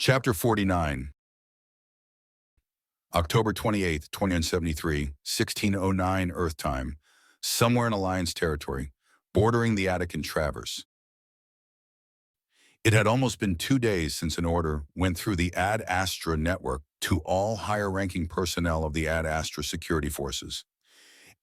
Chapter 49. October 28th, 2073, 1609 Earth time, somewhere in Alliance territory, bordering the Attic and Traverse. It had almost been 2 days since an order went through the Ad Astra network to all higher-ranking personnel of the Ad Astra security forces.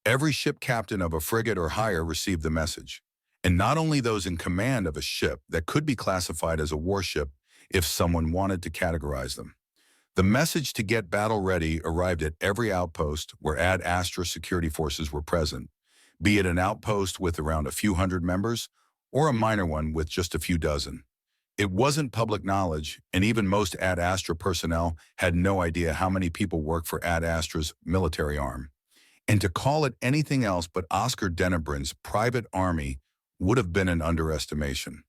Every ship captain of a frigate or higher received the message, and not only those in command of a ship that could be classified as a warship if someone wanted to categorize them. The message to get battle ready arrived at every outpost where Ad Astra security forces were present, be it an outpost with around a few hundred members or a minor one with just a few dozen. It wasn't public knowledge, and even most Ad Astra personnel had no idea how many people worked for Ad Astra's military arm. And to call it anything else but Oscar Denebrin's private army would have been an underestimation.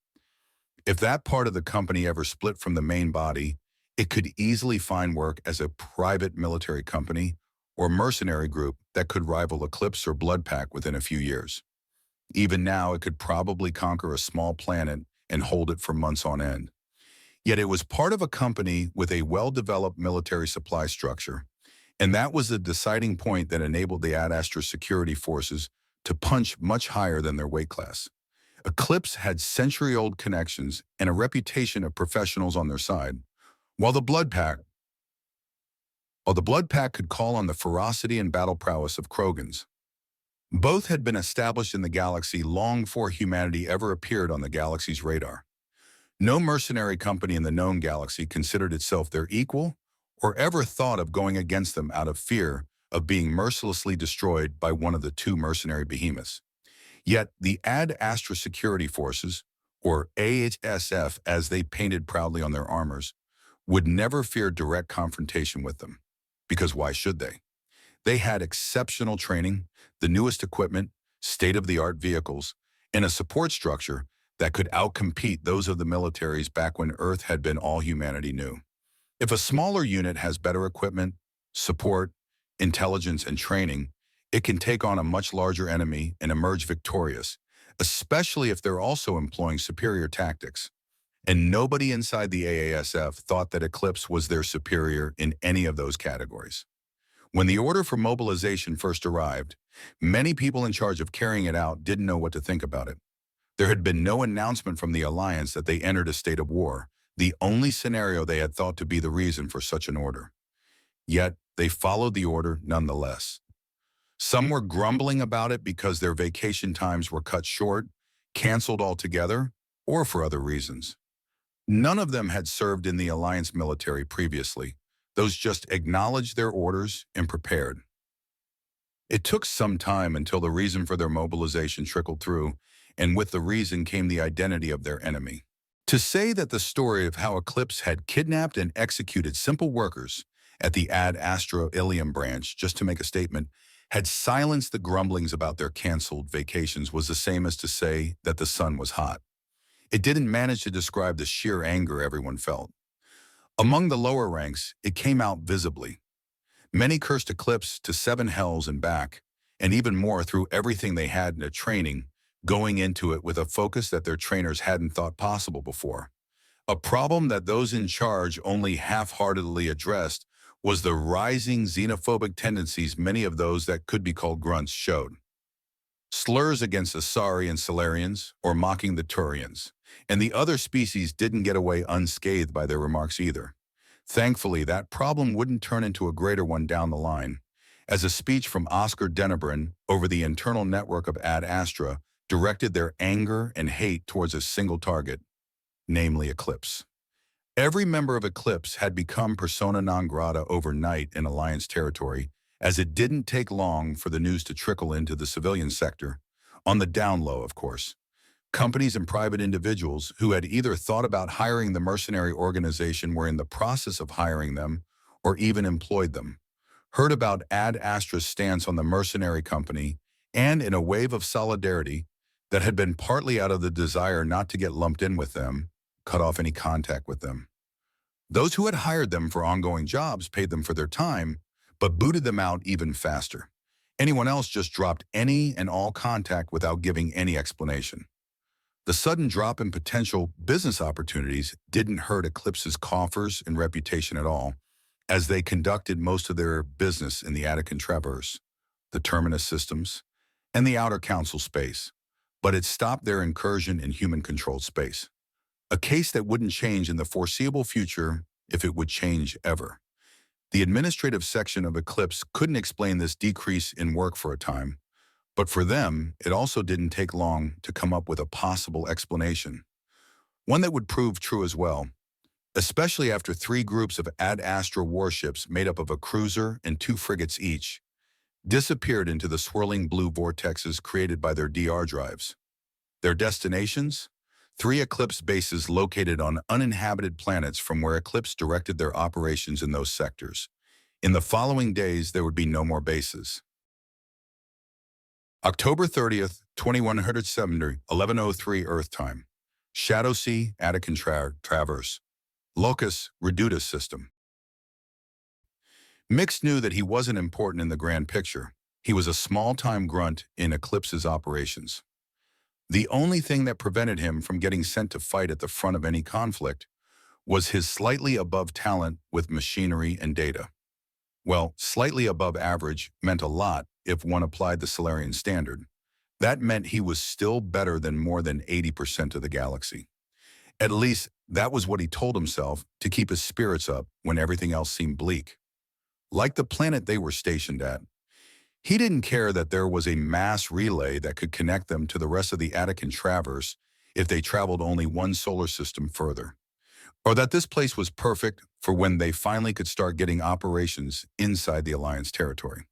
If that part of the company ever split from the main body, it could easily find work as a private military company or mercenary group that could rival Eclipse or Bloodpack within a few years. Even now, it could probably conquer a small planet and hold it for months on end. Yet it was part of a company with a well-developed military supply structure, and that was the deciding point that enabled the Ad Astra security forces to punch much higher than their weight class. Eclipse had century-old connections and a reputation of professionals on their side, while the Bloodpack could call on the ferocity and battle prowess of Krogans. Both had been established in the galaxy long before humanity ever appeared on the galaxy's radar. No mercenary company in the known galaxy considered itself their equal or ever thought of going against them out of fear of being mercilessly destroyed by one of the two mercenary behemoths. Yet the Ad Astra security forces, or AHSF as they painted proudly on their armors, would never fear direct confrontation with them. Because why should they? They had exceptional training, the newest equipment, state-of-the-art vehicles, and a support structure that could outcompete those of the militaries back when Earth had been all humanity knew. If a smaller unit has better equipment, support, intelligence, and training, it can take on a much larger enemy and emerge victorious, especially if they're also employing superior tactics. And nobody inside the AASF thought that Eclipse was their superior in any of those categories. When the order for mobilization first arrived, many people in charge of carrying it out didn't know what to think about it. There had been no announcement from the Alliance that they entered a state of war, the only scenario they had thought to be the reason for such an order. Yet, they followed the order nonetheless. Some were grumbling about it because their vacation times were cut short, canceled altogether, or for other reasons. None of them had served in the Alliance military previously. Those just acknowledged their orders and prepared. It took some time until the reason for their mobilization trickled through, and with the reason came the identity of their enemy. To say that the story of how Eclipse had kidnapped and executed simple workers at the Ad Astra Ilium branch just to make a statement had silenced the grumblings about their canceled vacations was the same as to say that the sun was hot. It didn't manage to describe the sheer anger everyone felt. Among the lower ranks, it came out visibly. Many cursed Eclipse to 7 hells and back, and even more through everything they had in their training, going into it with a focus that their trainers hadn't thought possible before. A problem that those in charge only half-heartedly addressed was the rising xenophobic tendencies many of those that could be called grunts showed. Slurs against Asari and Solarians, or mocking the Turians, and the other species didn't get away unscathed by their remarks either. Thankfully, that problem wouldn't turn into a greater one down the line, as a speech from Oscar Denebrin over the internal network of Ad Astra directed their anger and hate towards a single target, namely Eclipse. Every member of Eclipse had become persona non grata overnight in Alliance territory, as it didn't take long for the news to trickle into the civilian sector, on the down low, of course. Companies and private individuals who had either thought about hiring the mercenary organization were in the process of hiring them or even employed them, heard about Ad Astra's stance on the mercenary company, and in a wave of solidarity that had been partly out of the desire not to get lumped in with them, cut off any contact with them. Those who had hired them for ongoing jobs paid them for their time, but booted them out even faster. Anyone else just dropped any and all contact without giving any explanation. The sudden drop in potential business opportunities didn't hurt Eclipse's coffers and reputation at all, as they conducted most of their business in the Attican Traverse, the Terminus systems, and the Outer Council space, but it stopped their incursion in human-controlled space. A case that wouldn't change in the foreseeable future if it would change ever. The administrative section of Eclipse couldn't explain this decrease in work for a time, but for them, it also didn't take long to come up with a possible explanation, one that would prove true as well, especially after 3 groups of Ad Astra warships made up of a cruiser and 2 frigates each disappeared into the swirling blue vortexes created by their DR drives. Their destinations? 3 Eclipse bases located on uninhabited planets from where Eclipse directed their operations in those sectors. In the following days, there would be no more bases. October 30th, 2170, 1103 Earth time. Shadowsea, Attican Traverse. Locus, Redutus system. Mix knew that he wasn't important in the grand picture. He was a small-time grunt in Eclipse's operations. The only thing that prevented him from getting sent to fight at the front of any conflict was his slightly above talent with machinery and data. Well, slightly above average meant a lot if one applied the Solarian standard. That meant he was still better than more than 80% of the galaxy. At least, that was what he told himself to keep his spirits up when everything else seemed bleak. Like the planet they were stationed at, he didn't care that there was a mass relay that could connect them to the rest of the Attican Traverse if they traveled only 1 solar system further, or that this place was perfect for when they finally could start getting operations inside the Alliance territory.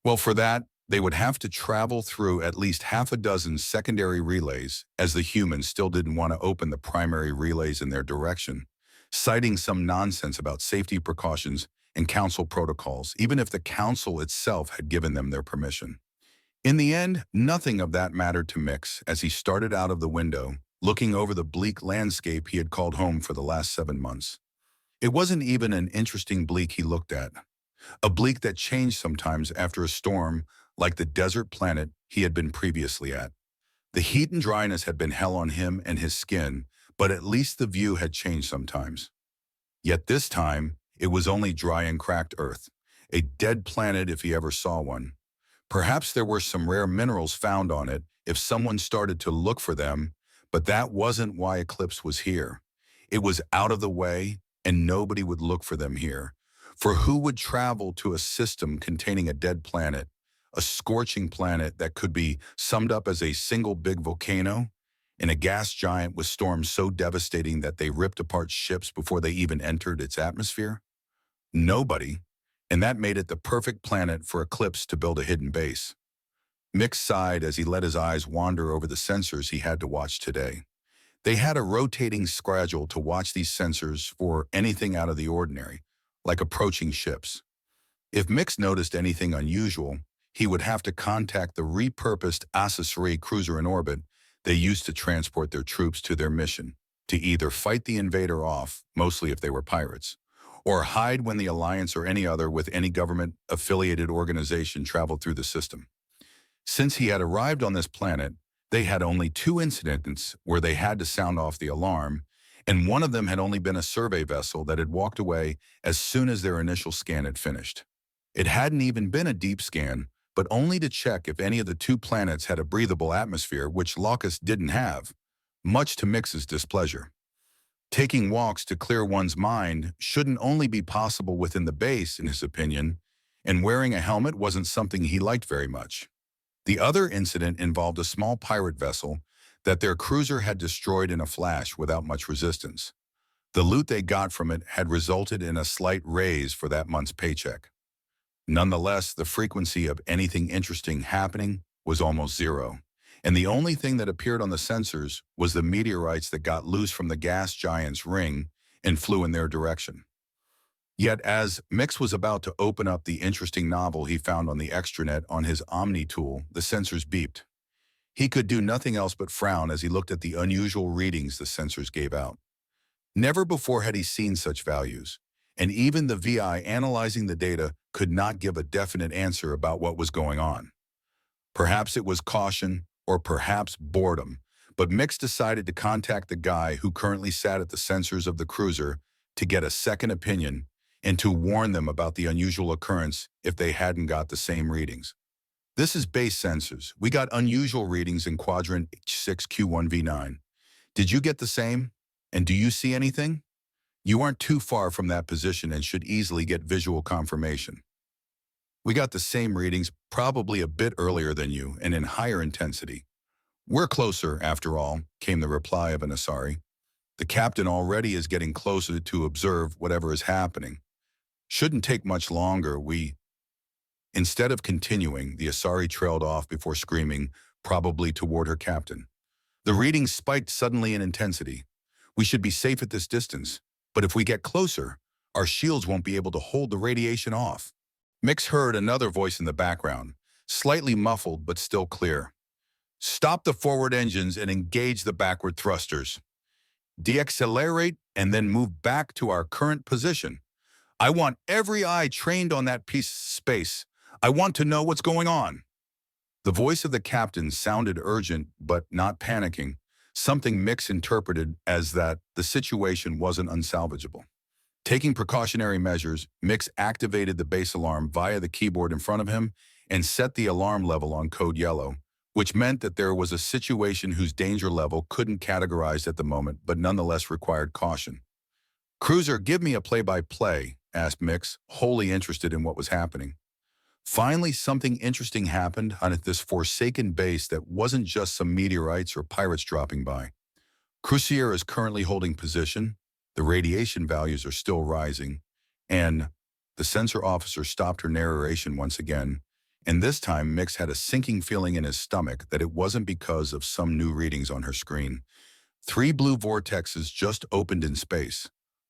Well, for that, they would have to travel through at least half a dozen secondary relays, as the humans still didn't want to open the primary relays in their direction, citing some nonsense about safety precautions and council protocols, even if the council itself had given them their permission. In the end, nothing of that mattered to Mix as he started out of the window, looking over the bleak landscape he had called home for the last 7 months. It wasn't even an interesting bleak he looked at, a bleak that changed sometimes after a storm like the desert planet he had been previously at. The heat and dryness had been hell on him and his skin, but at least the view had changed sometimes. Yet this time, it was only dry and cracked earth, a dead planet if he ever saw one. Perhaps there were some rare minerals found on it if someone started to look for them, but that wasn't why Eclipse was here. It was out of the way, and nobody would look for them here. For who would travel to a system containing a dead planet, a scorching planet that could be summed up as a single big volcano, and a gas giant with storms so devastating that they ripped apart ships before they even entered its atmosphere? Nobody, and that made it the perfect planet for Eclipse to build a hidden base. Mick sighed as he let his eyes wander over the sensors he had to watch today. They had a rotating schedule to watch these sensors for anything out of the ordinary, like approaching ships. If Mix noticed anything unusual, he would have to contact the repurposed Accessory cruiser in orbit they used to transport their troops to their mission, to either fight the invader off, mostly if they were pirates, or hide when the Alliance or any other with any government-affiliated organization traveled through the system. Since he had arrived on this planet, they had only 2 incidents where they had to sound off the alarm, and one of them had only been a survey vessel that had walked away as soon as their initial scan had finished. It hadn't even been a deep scan, but only to check if any of the 2 planets had a breathable atmosphere, which Locus didn't have, much to Mix's displeasure. Taking walks to clear one's mind shouldn't only be possible within the base, in his opinion, and wearing a helmet wasn't something he liked very much. The other incident involved a small pirate vessel that their cruiser had destroyed in a flash without much resistance. The loot they got from it had resulted in a slight raise for that month's paycheck. Nonetheless, the frequency of anything interesting happening was almost 0, and the only thing that appeared on the sensors was the meteorites that got loose from the gas giant's ring and flew in their direction. Yet as Mix was about to open up the interesting novel he found on the extranet on his Omni tool, the sensors beeped. He could do nothing else but frown as he looked at the unusual readings the sensors gave out. Never before had he seen such values, and even the VI analyzing the data could not give a definite answer about what was going on. Perhaps it was caution, or perhaps boredom, but Mix decided to contact the guy who currently sat at the sensors of the cruiser to get a second opinion and to warn them about the unusual occurrence if they hadn't got the same readings. This is base sensors. We got unusual readings in quadrant H6Q1V9. Did you get the same? And do you see anything? You aren't too far from that position and should easily get visual confirmation. We got the same readings, probably a bit earlier than you and in higher intensity. We're closer, after all, came the reply of an Asari. The captain already is getting closer to observe whatever is happening. Shouldn't take much longer, Instead of continuing, the Asari trailed off before screaming, probably toward her captain. The readings spiked suddenly in intensity. We should be safe at this distance, but if we get closer, our shields won't be able to hold the radiation off. Mix heard another voice in the background, slightly muffled but still clear. Stop the forward engines and engage the backward thrusters. Deaccelerate and then move back to our current position. I want every eye trained on that piece of space. I want to know what's going on. The voice of the captain sounded urgent but not panicking, something Mix interpreted as that the situation wasn't unsalvageable. Taking precautionary measures, Mix activated the base alarm via the keyboard in front of him and set the alarm level on code yellow, which meant that there was a situation whose danger level couldn't categorize at the moment but nonetheless required caution. Cruiser, give me a play-by-play, asked Mix, wholly interested in what was happening. Finally, something interesting happened on this forsaken base that wasn't just some meteorites or pirates dropping by. Cruiser is currently holding position, the radiation values are still rising, and the sensor officer stopped her narration once again, and this time Mix had a sinking feeling in his stomach that it wasn't because of some new readings on her screen. 3 blue vortexes just opened in space.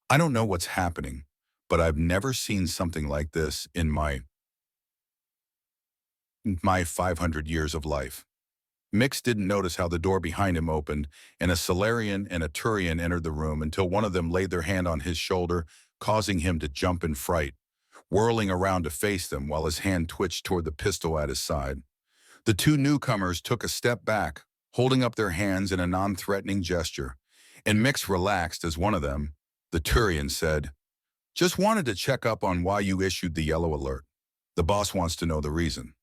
I don't know what's happening, but I've never seen something like this in my 500 years of life. Mix didn't notice how the door behind him opened, and a Solarian and a Turian entered the room until one of them laid their hand on his shoulder, causing him to jump in fright, whirling around to face them while his hand twitched toward the pistol at his side. The 2 newcomers took a step back, holding up their hands in a non-threatening gesture, and Mix relaxed as one of them, the Turian, said, "Just wanted to check up on why you issued the yellow alert. The boss wants to know the reason."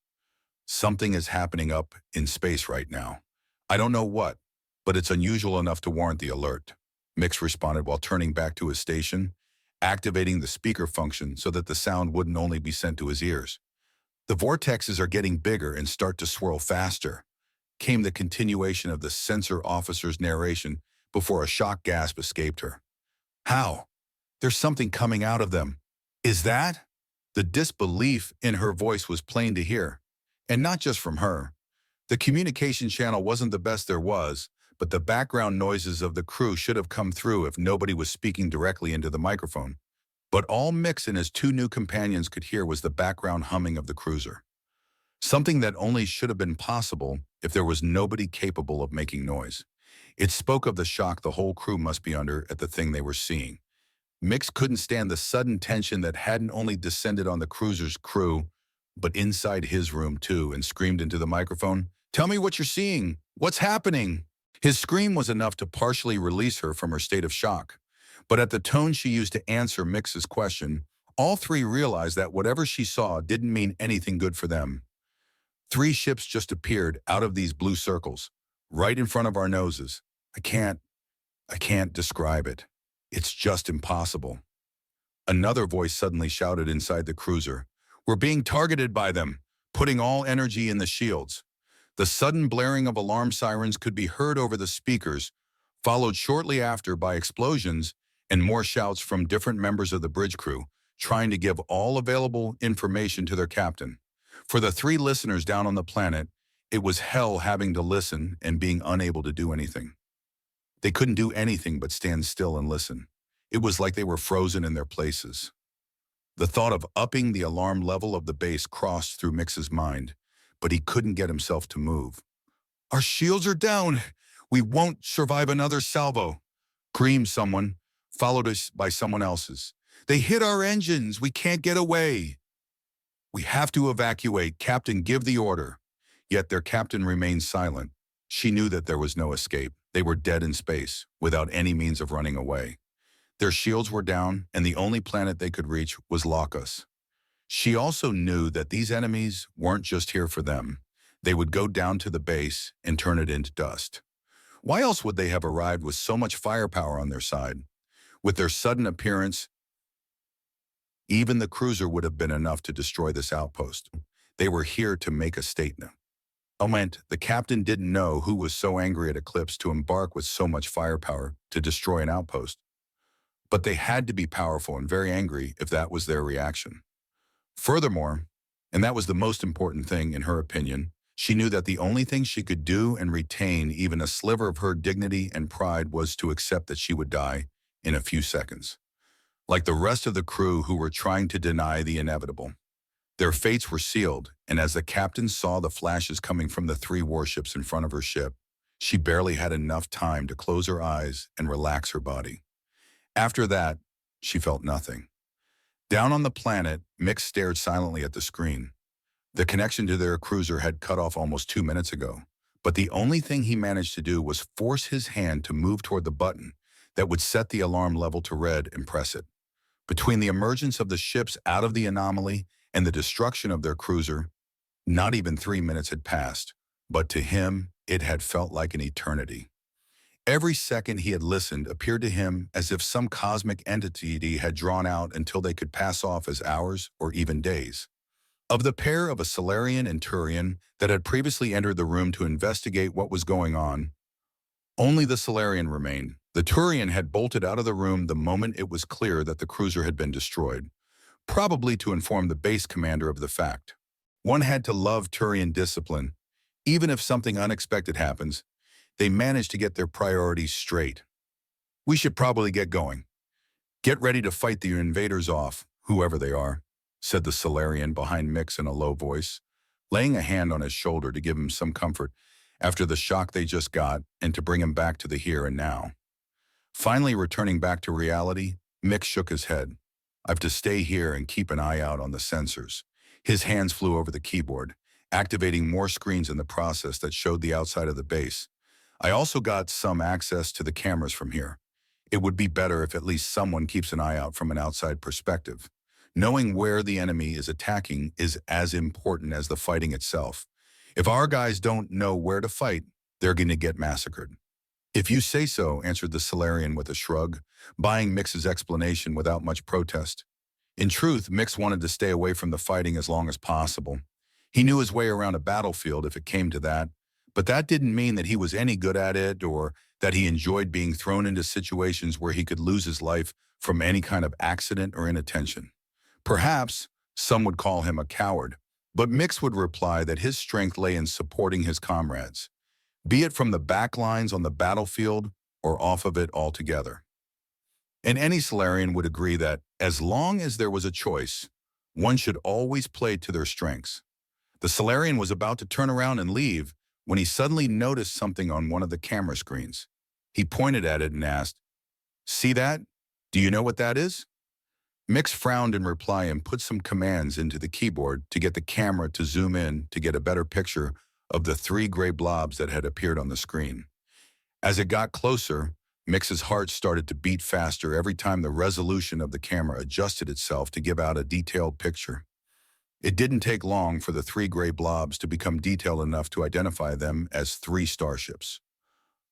Something is happening up in space right now. I don't know what, but it's unusual enough to warrant the alert, Mix responded while turning back to his station, activating the speaker function so that the sound wouldn't only be sent to his ears. The vortexes are getting bigger and start to swirl faster, came the continuation of the sensor officer's narration before a shock gasp escaped her. How? There's something coming out of them. Is that? The disbelief in her voice was plain to hear. And not just from her. The communication channel wasn't the best there was, but the background noises of the crew should have come through if nobody was speaking directly into the microphone. But all Mix and his 2 new companions could hear was the background humming of the cruiser. Something that only should have been possible if there was nobody capable of making noise. It spoke of the shock the whole crew must be under at the thing they were seeing. Mix couldn't stand the sudden tension that hadn't only descended on the cruiser's crew, but inside his room too, and screamed into the microphone, "Tell me what you're seeing. What's happening?" His scream was enough to partially release her from her state of shock. But at the tone she used to answer Mix's question, all 3 realized that whatever she saw didn't mean anything good for them. 3 ships just appeared out of these blue circles, right in front of our noses. I can't describe it. It's just impossible. Another voice suddenly shouted inside the cruiser, "We're being targeted by them, putting all energy in the shields." The sudden blaring of alarm sirens could be heard over the speakers, followed shortly after by explosions and more shouts from different members of the bridge crew, trying to give all available information to their captain. For the 3 listeners down on the planet, it was hell having to listen and being unable to do anything. They couldn't do anything but stand still and listen. It was like they were frozen in their places. The thought of upping the alarm level of the base crossed through Mix's mind, but he couldn't get himself to move. "Our shields are down. We won't survive another salvo," screamed someone, followed by someone else's. "They hit our engines. We can't get away." "We have to evacuate. Captain, give the order." Yet their captain remained silent, She knew that there was no escape. They were dead in space, without any means of running away. Their shields were down, and the only planet they could reach was Locus. She also knew that these enemies weren't just here for them. They would go down to the base and turn it into dust. Why else would they have arrived with so much firepower on their side? With their sudden appearance, even the cruiser would have been enough to destroy this outpost. They were here to make a statement. The captain didn't know who was so angry at Eclipse to embark with so much firepower to destroy an outpost. But they had to be powerful and very angry if that was their reaction. Furthermore, and that was the most important thing in her opinion, she knew that the only thing she could do and retain even a sliver of her dignity and pride was to accept that she would die in a few seconds. Like the rest of the crew who were trying to deny the inevitable. Their fates were sealed, and as the captain saw the flashes coming from the 3 warships in front of her ship, she barely had enough time to close her eyes and relax her body. After that, she felt nothing. Down on the planet, Mick stared silently at the screen. The connection to their cruiser had cut off almost 2 minutes ago, but the only thing he managed to do was force his hand to move toward the button that would set the alarm level to red and press it. Between the emergence of the ships out of the anomaly and the destruction of their cruiser, not even 3 minutes had passed, but to him, it had felt like an eternity. Every second he had listened appeared to him as if some cosmic entity had drawn out until they could pass off as hours or even days. Of the pair of a Solarian and Turian that had previously entered the room to investigate what was going on, only the Solarian remained. The Turian had bolted out of the room the moment it was clear that the cruiser had been destroyed, probably to inform the base commander of the fact. One had to love Turian discipline. Even if something unexpected happens, they managed to get their priorities straight. We should probably get going. Get ready to fight the invaders off, whoever they are, said the Solarian behind Mix in a low voice, laying a hand on his shoulder to give him some comfort after the shock they just got and to bring him back to the here and now. Finally returning back to reality, Mick shook his head. I've to stay here and keep an eye out on the sensors. His hands flew over the keyboard, activating more screens in the process that showed the outside of the base. I also got some access to the cameras from here. It would be better if at least someone keeps an eye out from an outside perspective. Knowing where the enemy is attacking is as important as the fighting itself. If our guys don't know where to fight, they're going to get massacred. If you say so, answered the Solarian with a shrug, buying Mix's explanation without much protest. In truth, Mix wanted to stay away from the fighting as long as possible. He knew his way around a battlefield if it came to that, but that didn't mean that he was any good at it or that he enjoyed being thrown into situations where he could lose his life from any kind of accident or inattention. Perhaps some would call him a coward, but Mix would reply that his strength lay in supporting his comrades, be it from the back lines on the battlefield or off of it altogether. And any Solarian would agree that, as long as there was a choice, one should always play to their strengths. The Solarian was about to turn around and leave when he suddenly noticed something on one of the camera screens. He pointed at it and asked, "See that? Do you know what that is?" Mix frowned in reply and put some commands into the keyboard to get the camera to zoom in to get a better picture of the 3 gray blobs that had appeared on the screen. As it got closer, Mix's heart started to beat faster every time the resolution of the camera adjusted itself to give out a detailed picture. It didn't take long for the 3 gray blobs to become detailed enough to identify them as 3 starships.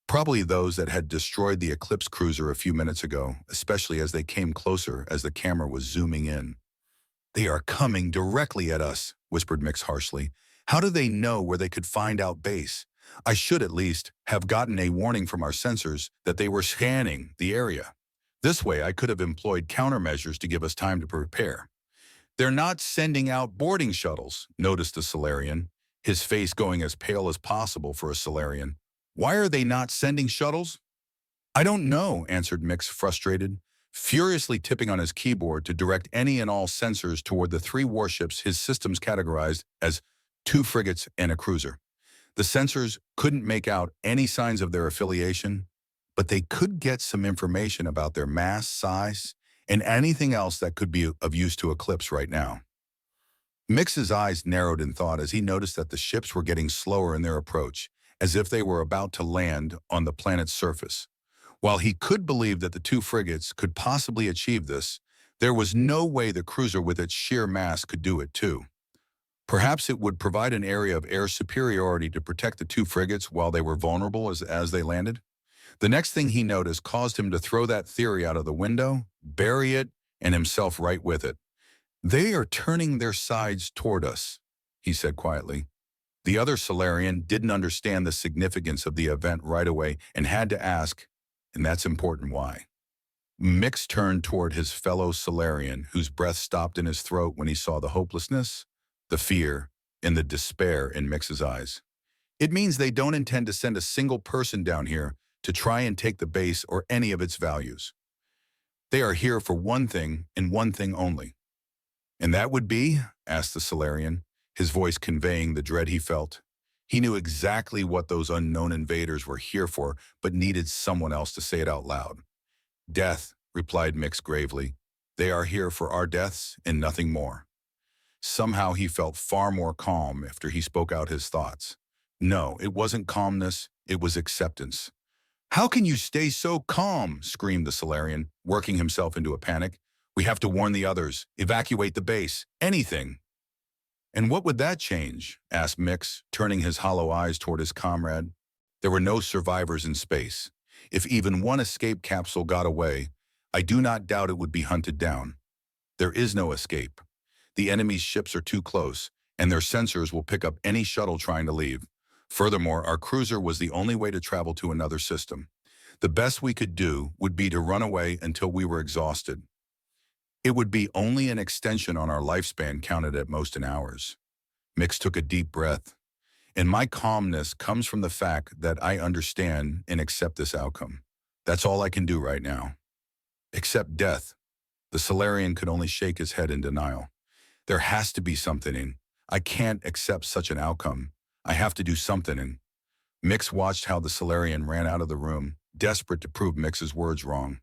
Probably those that had destroyed the Eclipse cruiser a few minutes ago, especially as they came closer as the camera was zooming in. "They are coming directly at us," whispered Mix harshly. "How do they know where they could find out base? I should at least have gotten a warning from our sensors that they were scanning the area. This way I could have employed countermeasures to give us time to prepare." "They're not sending out boarding shuttles," noticed the Solarian, his face going as pale as possible for a Solarian. "Why are they not sending shuttles?" "I don't know," answered Mix, frustrated, furiously tipping on his keyboard to direct any and all sensors toward the 3 warships his systems categorized as 2 frigates and a cruiser. The sensors couldn't make out any signs of their affiliation, but they could get some information about their mass, size, and anything else that could be of use to Eclipse right now. Mix's eyes narrowed in thought as he noticed that the ships were getting slower in their approach, as if they were about to land on the planet's surface. While he could believe that the two frigates could possibly achieve this, there was no way the cruiser with its sheer mass could do it too. Perhaps it would provide an area of air superiority to protect the two frigates while they were vulnerable as they landed. The next thing he noticed caused him to throw that theory out of the window, bury it, and himself right with it. "They are turning their sides toward us," he said quietly. The other Solarian didn't understand the significance of the event right away and had to ask, "And that's important, why?" Mix turned toward his fellow Solarian, whose breath stopped in his throat when he saw the hopelessness, the fear, and the despair in Mix's eyes. "It means they don't intend to send a single person down here to try and take the base or any of its values. They are here for one thing and one thing only." "And that would be?" asked the Solarian, his voice conveying the dread he felt. He knew exactly what those unknown invaders were here for, but needed someone else to say it out loud. "Death," replied Mix gravely. "They are here for our deaths and nothing more." Somehow he felt far more calm after he spoke out his thoughts. No, it wasn't calmness, it was acceptance. "How can you stay so calm?" screamed the Solarian, working himself into a panic. "We have to warn the others, evacuate the base, anything." "And what would that change?" asked Mix, turning his hollow eyes toward his comrade. "There were no survivors in space. If even one escape capsule got away, I do not doubt it would be hunted down. There is no escape. The enemy's ships are too close, and their sensors will pick up any shuttle trying to leave. Furthermore, our cruiser was the only way to travel to another system. The best we could do would be to run away until we were exhausted. It would be only an extension on our lifespan, counted at most in hours." Mix took a deep breath. "And my calmness comes from the fact that I understand and accept this outcome. That's all I can do right now." "Accept death." The Solarian could only shake his head in denial. "There has to be something in. I can't accept such an outcome. I have to do something in." Mix watched how the Solarian ran out of the room, desperate to prove Mix's words wrong.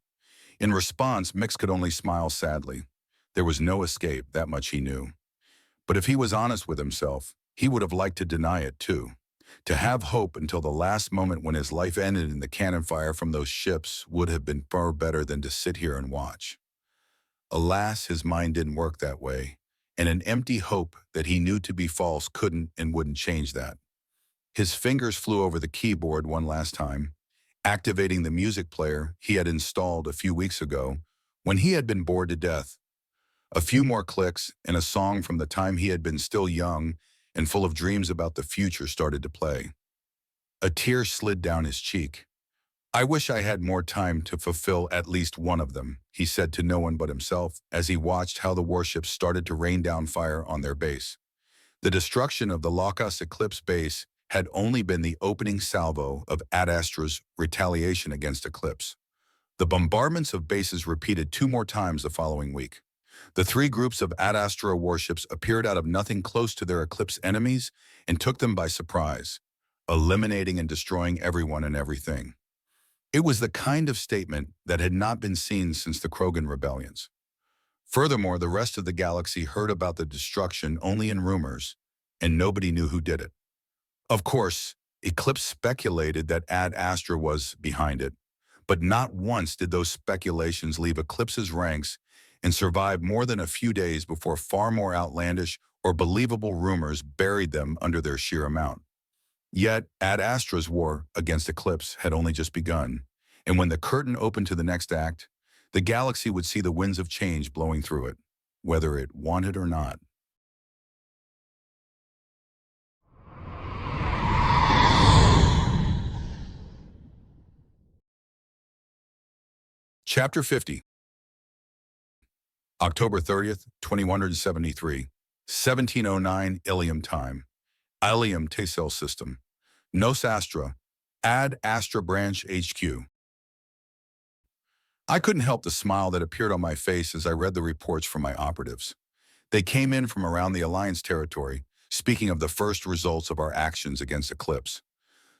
In response, Mix could only smile sadly. There was no escape, that much he knew. But if he was honest with himself, he would have liked to deny it too. To have hope until the last moment when his life ended in the cannon fire from those ships would have been far better than to sit here and watch. Alas, his mind didn't work that way, and an empty hope that he knew to be false couldn't and wouldn't change that. His fingers flew over the keyboard one last time, activating the music player he had installed a few weeks ago when he had been bored to death. A few more clicks, and a song from the time he had been still young and full of dreams about the future started to play. A tear slid down his cheek. "I wish I had more time to fulfill at least one of them," he said to no one but himself as he watched how the warships started to rain down fire on their base. The destruction of the Locus Eclipse base had only been the opening salvo of Ad Astra's retaliation against Eclipse. The bombardments of bases repeated 2 more times the following week. The 3 groups of Ad Astra warships appeared out of nothing close to their Eclipse enemies and took them by surprise, eliminating and destroying everyone and everything. It was the kind of statement that had not been seen since the Krogan rebellions. Furthermore, the rest of the galaxy heard about the destruction only in rumors, and nobody knew who did it. Of course, Eclipse speculated that Ad Astra was behind it, but not once did those speculations leave Eclipse's ranks and survive more than a few days before far more outlandish or believable rumors buried them under their sheer amount. Yet, Ad Astra's war against Eclipse had only just begun, and when the curtain opened to the next act, the galaxy would see the winds of change blowing through it, whether it wanted or not. Chapter 50. October 30th, 2173, 1709 Ilium time. Ilium Tacel System. Nos Astra. Ad Astra Branch HQ. I couldn't help the smile that appeared on my face as I read the reports from my operatives. They came in from around the Alliance territory, speaking of the first results of our actions against Eclipse.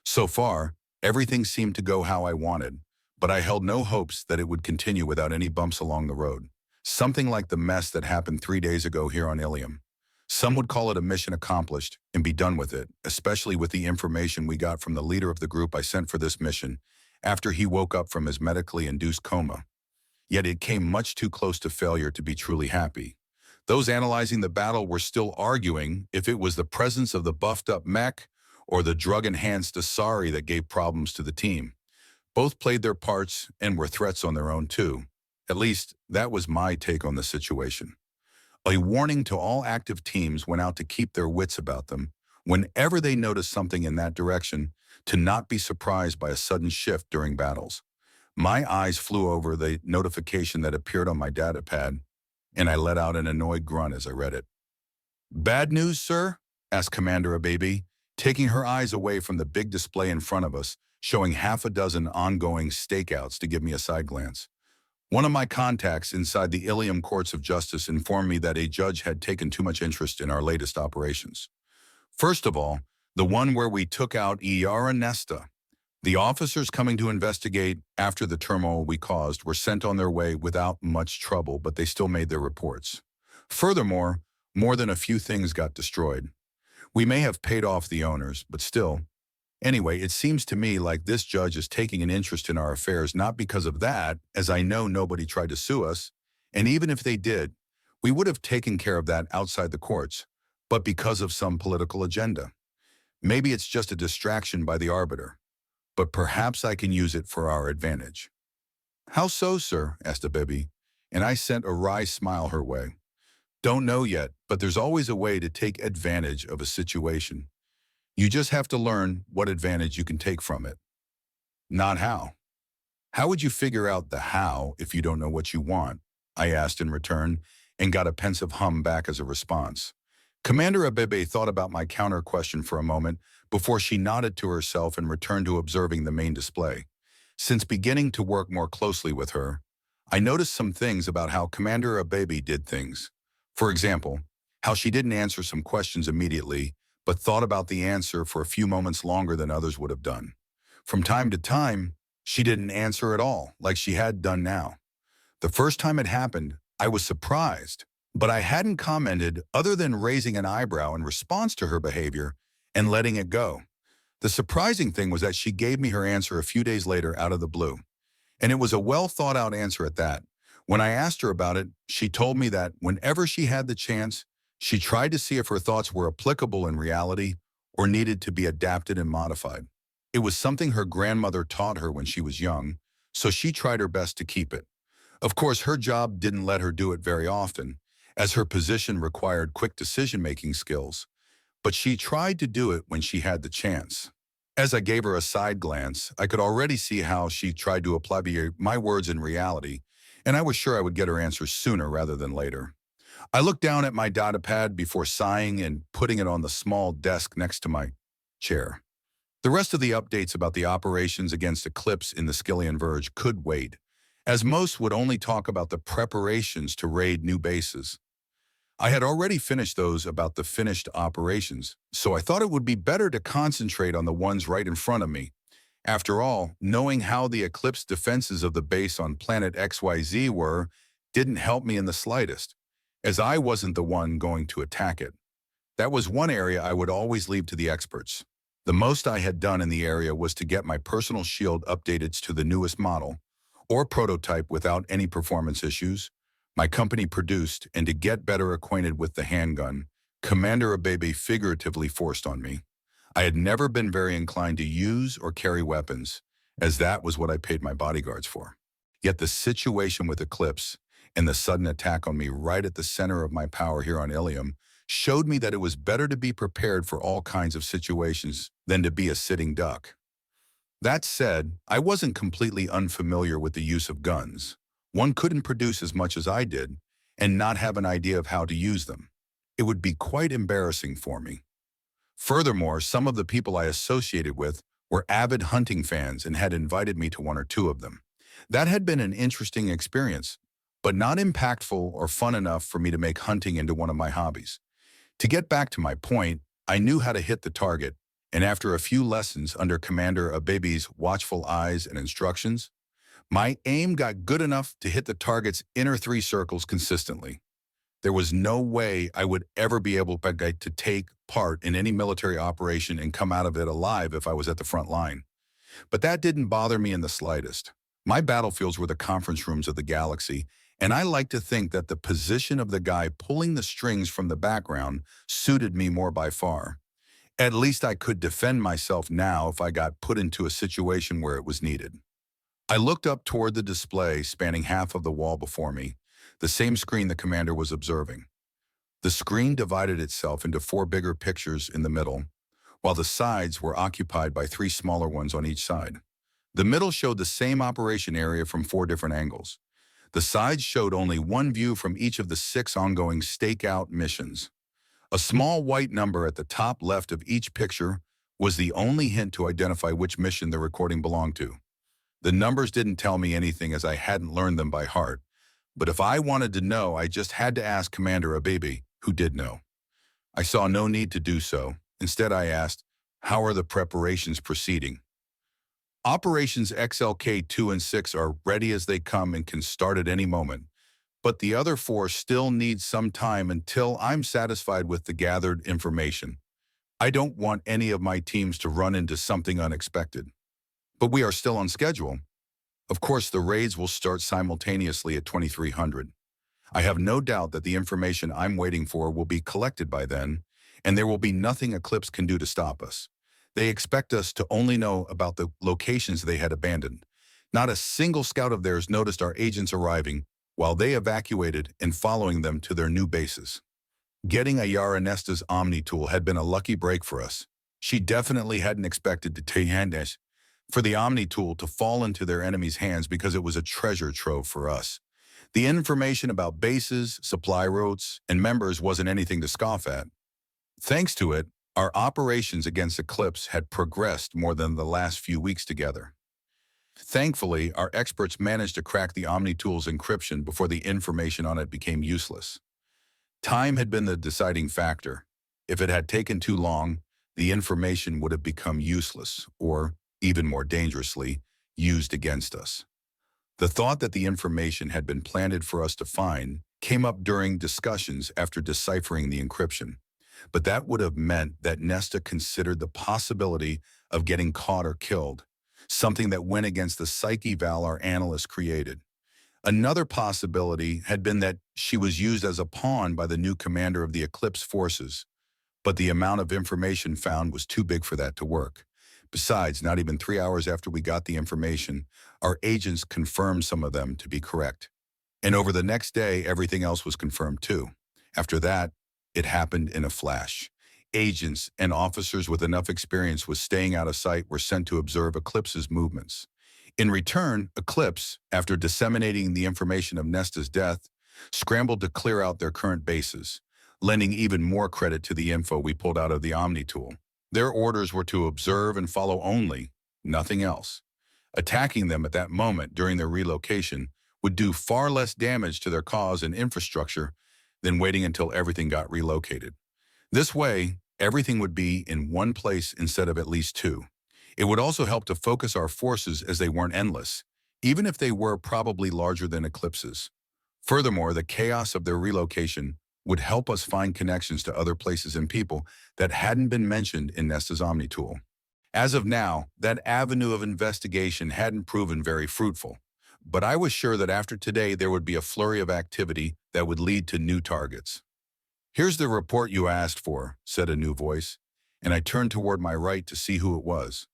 So far, everything seemed to go how I wanted, but I held no hopes that it would continue without any bumps along the road. Something like the mess that happened 3 days ago here on Ilium. Some would call it a mission accomplished and be done with it, especially with the information we got from the leader of the group I sent for this mission after he woke up from his medically induced coma. Yet it came much too close to failure to be truly happy. Those analyzing the battle were still arguing if it was the presence of the buffed-up mech or the drug-enhanced Asari that gave problems to the team. Both played their parts and were threats on their own too. At least, that was my take on the situation. A warning to all active teams went out to keep their wits about them whenever they noticed something in that direction, to not be surprised by a sudden shift during battles. My eyes flew over the notification that appeared on my datapad, and I let out an annoyed grunt as I read it. "Bad news, sir?" asked Commander Ababy, taking her eyes away from the big display in front of us, showing half a dozen ongoing stakeouts to give me a side glance. One of my contacts inside the Ilium Courts of Justice informed me that a judge had taken too much interest in our latest operations. First of all, the one where we took out Iara Nesta. The officers coming to investigate after the turmoil we caused were sent on their way without much trouble, but they still made their reports. Furthermore, more than a few things got destroyed. We may have paid off the owners, but still. Anyway, it seems to me like this judge is taking an interest in our affairs not because of that, as I know nobody tried to sue us, and even if they did, we would have taken care of that outside the courts, but because of some political agenda. Maybe it's just a distraction by the arbiter, but perhaps I can use it for our advantage. "How so, sir?" asked Ababy, and I sent a wry smile her way. "Don't know yet, but there's always a way to take advantage of a situation. You just have to learn what advantage you can take from it. Not how." "How would you figure out the how if you don't know what you want?" I asked in return, and got a pensive hum back as a response. Commander Abebe thought about my counter question for a moment before she nodded to herself and returned to observing the main display. Since beginning to work more closely with her, I noticed some things about how Commander Abebe did things. For example, how she didn't answer some questions immediately, but thought about the answer for a few moments longer than others would have done. From time to time, she didn't answer at all, like she had done now. The first time it happened, I was surprised, but I hadn't commented other than raising an eyebrow in response to her behavior and letting it go. The surprising thing was that she gave me her answer a few days later out of the blue. And it was a well-thought-out answer at that. When I asked her about it, she told me that whenever she had the chance, she tried to see if her thoughts were applicable in reality or needed to be adapted and modified. It was something her grandmother taught her when she was young, so she tried her best to keep it. Of course, her job didn't let her do it very often, as her position required quick decision-making skills, but she tried to do it when she had the chance. As I gave her a side glance, I could already see how she tried to apply my words in reality, and I was sure I would get her answer sooner rather than later. I looked down at my datapad before sighing and putting it on the small desk next to my chair. The rest of the updates about the operations against Eclipse in the Skillian Verge could wait, as most would only talk about the preparations to raid new bases. I had already finished those about the finished operations, so I thought it would be better to concentrate on the ones right in front of me. After all, knowing how the Eclipse defenses of the base on planet XYZ were didn't help me in the slightest, as I wasn't the one going to attack it. That was one area I would always leave to the experts. The most I had done in the area was to get my personal shield updated to the newest model, or prototype without any performance issues, my company produced, and to get better acquainted with the handgun Commander Abebe figuratively forced on me. I had never been very inclined to use or carry weapons, as that was what I paid my bodyguards for. Yet the situation with Eclipse and the sudden attack on me right at the center of my power here on Ilium showed me that it was better to be prepared for all kinds of situations than to be a sitting duck. That said, I wasn't completely unfamiliar with the use of guns. One couldn't produce as much as I did and not have an idea of how to use them. It would be quite embarrassing for me. Furthermore, some of the people I associated with were avid hunting fans and had invited me to one or two of them. That had been an interesting experience, but not impactful or fun enough for me to make hunting into one of my hobbies. To get back to my point, I knew how to hit the target, and after a few lessons under Commander Abebe's watchful eyes and instructions, my aim got good enough to hit the target's inner 3 circles consistently. There was no way I would ever be able to take part in any military operation and come out of it alive if I was at the front line. But that didn't bother me in the slightest. My battlefields were the conference rooms of the galaxy, and I like to think that the position of the guy pulling the strings from the background suited me more by far. At least I could defend myself now if I got put into a situation where it was needed. I looked up toward the display spanning half of the wall before me, the same screen the commander was observing. The screen divided itself into 4 bigger pictures in the middle, while the sides were occupied by 3 smaller ones on each side. The middle showed the same operation area from 4 different angles. The sides showed only one view from each of the 6 ongoing stakeout missions. A small white number at the top left of each picture was the only hint to identify which mission the recording belonged to. The numbers didn't tell me anything as I hadn't learned them by heart, but if I wanted to know, I just had to ask Commander Abibi, who did know. I saw no need to do so. Instead, I asked, "How are the preparations proceeding?" Operations XLK-2 and 6 are ready as they come and can start at any moment, but the other 4 still need some time until I'm satisfied with the gathered information. I don't want any of my teams to run into something unexpected. But we are still on schedule. Of course, the raids will start simultaneously at 2300. I have no doubt that the information I'm waiting for will be collected by then, and there will be nothing Eclipse can do to stop us. They expect us to only know about the locations they had abandoned. Not a single scout of theirs noticed our agents arriving while they evacuated and following them to their new bases. Getting Ayara Nesta's Omni tool had been a lucky break for us. She definitely hadn't expected to take hands for the Omni tool to fall into their enemies' hands because it was a treasure trove for us. The information about bases, supply routes, and members wasn't anything to scoff at. Thanks to it, our operations against Eclipse had progressed more than the last few weeks together. Thankfully, our experts managed to crack the Omni tool's encryption before the information on it became useless. Time had been the deciding factor. If it had taken too long, the information would have become useless, or, even more dangerously, used against us. The thought that the information had been planted for us to find came up during discussions after deciphering the encryption. But that would have meant that Nesta considered the possibility of getting caught or killed, something that went against the psyche val our analysts created. Another possibility had been that she was used as a pawn by the new commander of the Eclipse forces, but the amount of information found was too big for that to work. Besides, not even 3 hours after we got the information, our agents confirmed some of them to be correct. And over the next day, everything else was confirmed too. After that, it happened in a flash. Agents and officers with enough experience with staying out of sight were sent to observe Eclipse's movements. In return, Eclipse, after disseminating the information of Nesta's death, scrambled to clear out their current bases, lending even more credit to the info we pulled out of the Omni tool. Their orders were to observe and follow only, nothing else. Attacking them at that moment during their relocation would do far less damage to their cause and infrastructure than waiting until everything got relocated. This way, everything would be in one place instead of at least 2. It would also help to focus our forces as they weren't endless, even if they were probably larger than Eclipse's. Furthermore, the chaos of their relocation would help us find connections to other places and people that hadn't been mentioned in Nesta's Omni tool. As of now, that avenue of investigation hadn't proven very fruitful, but I was sure that after today there would be a flurry of activity that would lead to new targets. "Here's the report you asked for," said a new voice, and I turned toward my right to see who it was.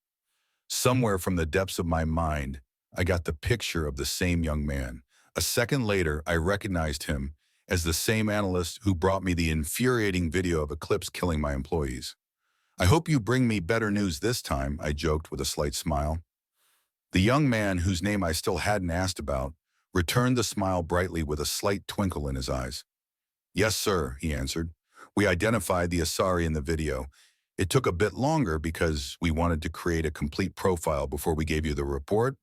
Somewhere from the depths of my mind, I got the picture of the same young man. A second later, I recognized him as the same analyst who brought me the infuriating video of Eclipse killing my employees. "I hope you bring me better news this time," I joked with a slight smile. The young man, whose name I still hadn't asked about, returned the smile brightly with a slight twinkle in his eyes. "Yes, sir," he answered. "We identified the Asari in the video. It took a bit longer because we wanted to create a complete profile before we gave you the report.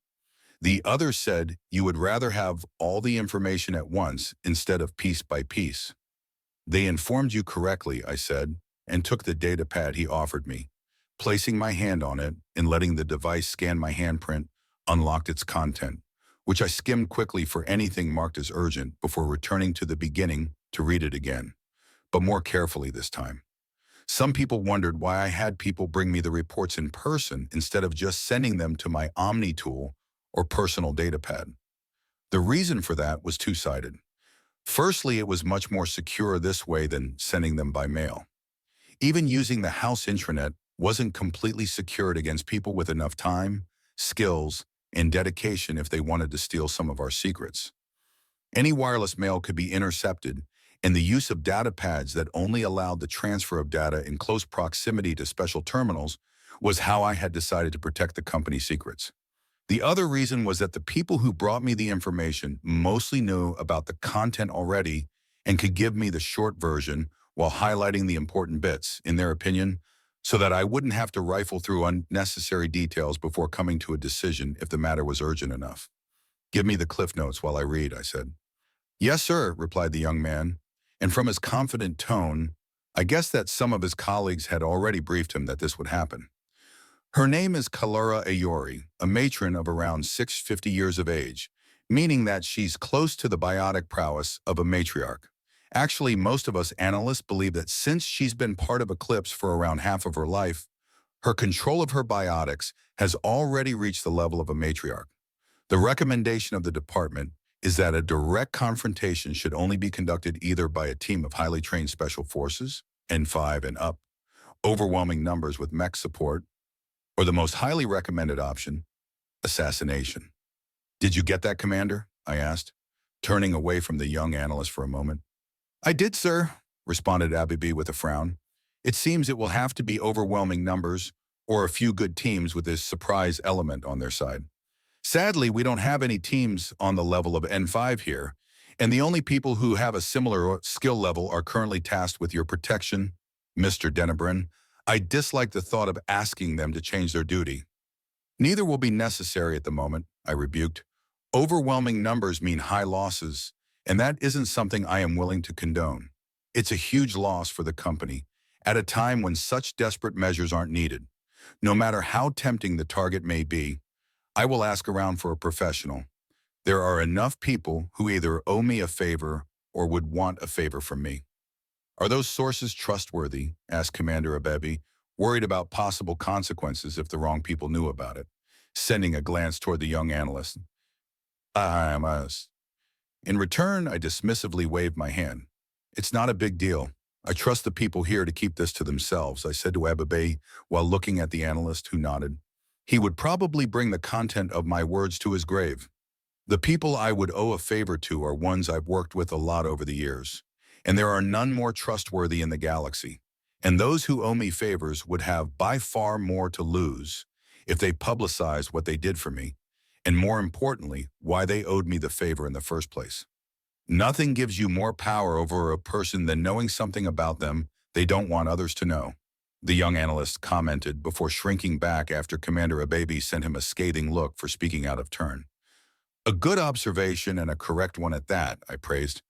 The other said you would rather have all the information at once instead of piece by piece." "They informed you correctly," I said, and took the data pad he offered me. Placing my hand on it and letting the device scan my handprint unlocked its content, which I skimmed quickly for anything marked as urgent before returning to the beginning to read it again, but more carefully this time. Some people wondered why I had people bring me the reports in person instead of just sending them to my Omni tool or personal datapad. The reason for that was two-sided. Firstly, it was much more secure this way than sending them by mail. Even using the house intranet wasn't completely secured against people with enough time, skills, and dedication if they wanted to steal some of our secrets. Any wireless mail could be intercepted, and the use of data pads that only allowed the transfer of data in close proximity to special terminals was how I had decided to protect the company's secrets. The other reason was that the people who brought me the information mostly knew about the content already and could give me the short version while highlighting the important bits, in their opinion, so that I wouldn't have to rifle through unnecessary details before coming to a decision if the matter was urgent enough. "Give me the cliff notes while I read," I said. "Yes, sir," replied the young man, and from his confident tone, I guessed that some of his colleagues had already briefed him that this would happen. Her name is Kalara Ayori, a matron of around 650 years of age, meaning that she's close to the biotic prowess of a matriarch. Actually, most of us analysts believe that since she's been part of Eclipse for around half of her life, her control of her biotics has already reached the level of a matriarch. The recommendation of the department is that a direct confrontation should only be conducted either by a team of highly trained special forces, N5 and up, overwhelming numbers with mech support, or the most highly recommended option, assassination. "Did you get that, Commander?" I asked, turning away from the young analyst for a moment. "I did, sir," responded Abibi with a frown. "It seems it will have to be overwhelming numbers or a few good teams with this surprise element on their side. Sadly, we don't have any teams on the level of N5 here, and the only people who have a similar skill level are currently tasked with your protection, Mr. Denebrin. I dislike the thought of asking them to change their duty." "Neither will be necessary at the moment," I rebuked. "Overwhelming numbers mean high losses, and that isn't something I am willing to condone. It's a huge loss for the company, at a time when such desperate measures aren't needed. No matter how tempting the target may be, I will ask around for a professional. There are enough people who either owe me a favor or would want a favor from me." "Are those sources trustworthy?" asked Commander Abebi, worried about possible consequences if the wrong people knew about it, sending a glance toward the young analyst. In return, I dismissively waved my hand. "It's not a big deal. I trust the people here to keep this to themselves," I said to Abebi while looking at the analyst, who nodded. "He would probably bring the content of my words to his grave. The people I would owe a favor to are ones I've worked with a lot over the years, and there are none more trustworthy in the galaxy. And those who owe me favors would have by far more to lose if they publicize what they did for me, and more importantly, why they owed me the favor in the first place. Nothing gives you more power over a person than knowing something about them they don't want others to know," the young analyst commented before shrinking back after Commander Abebi sent him a scathing look for speaking out of turn. "A good observation and a correct one at that," I praised,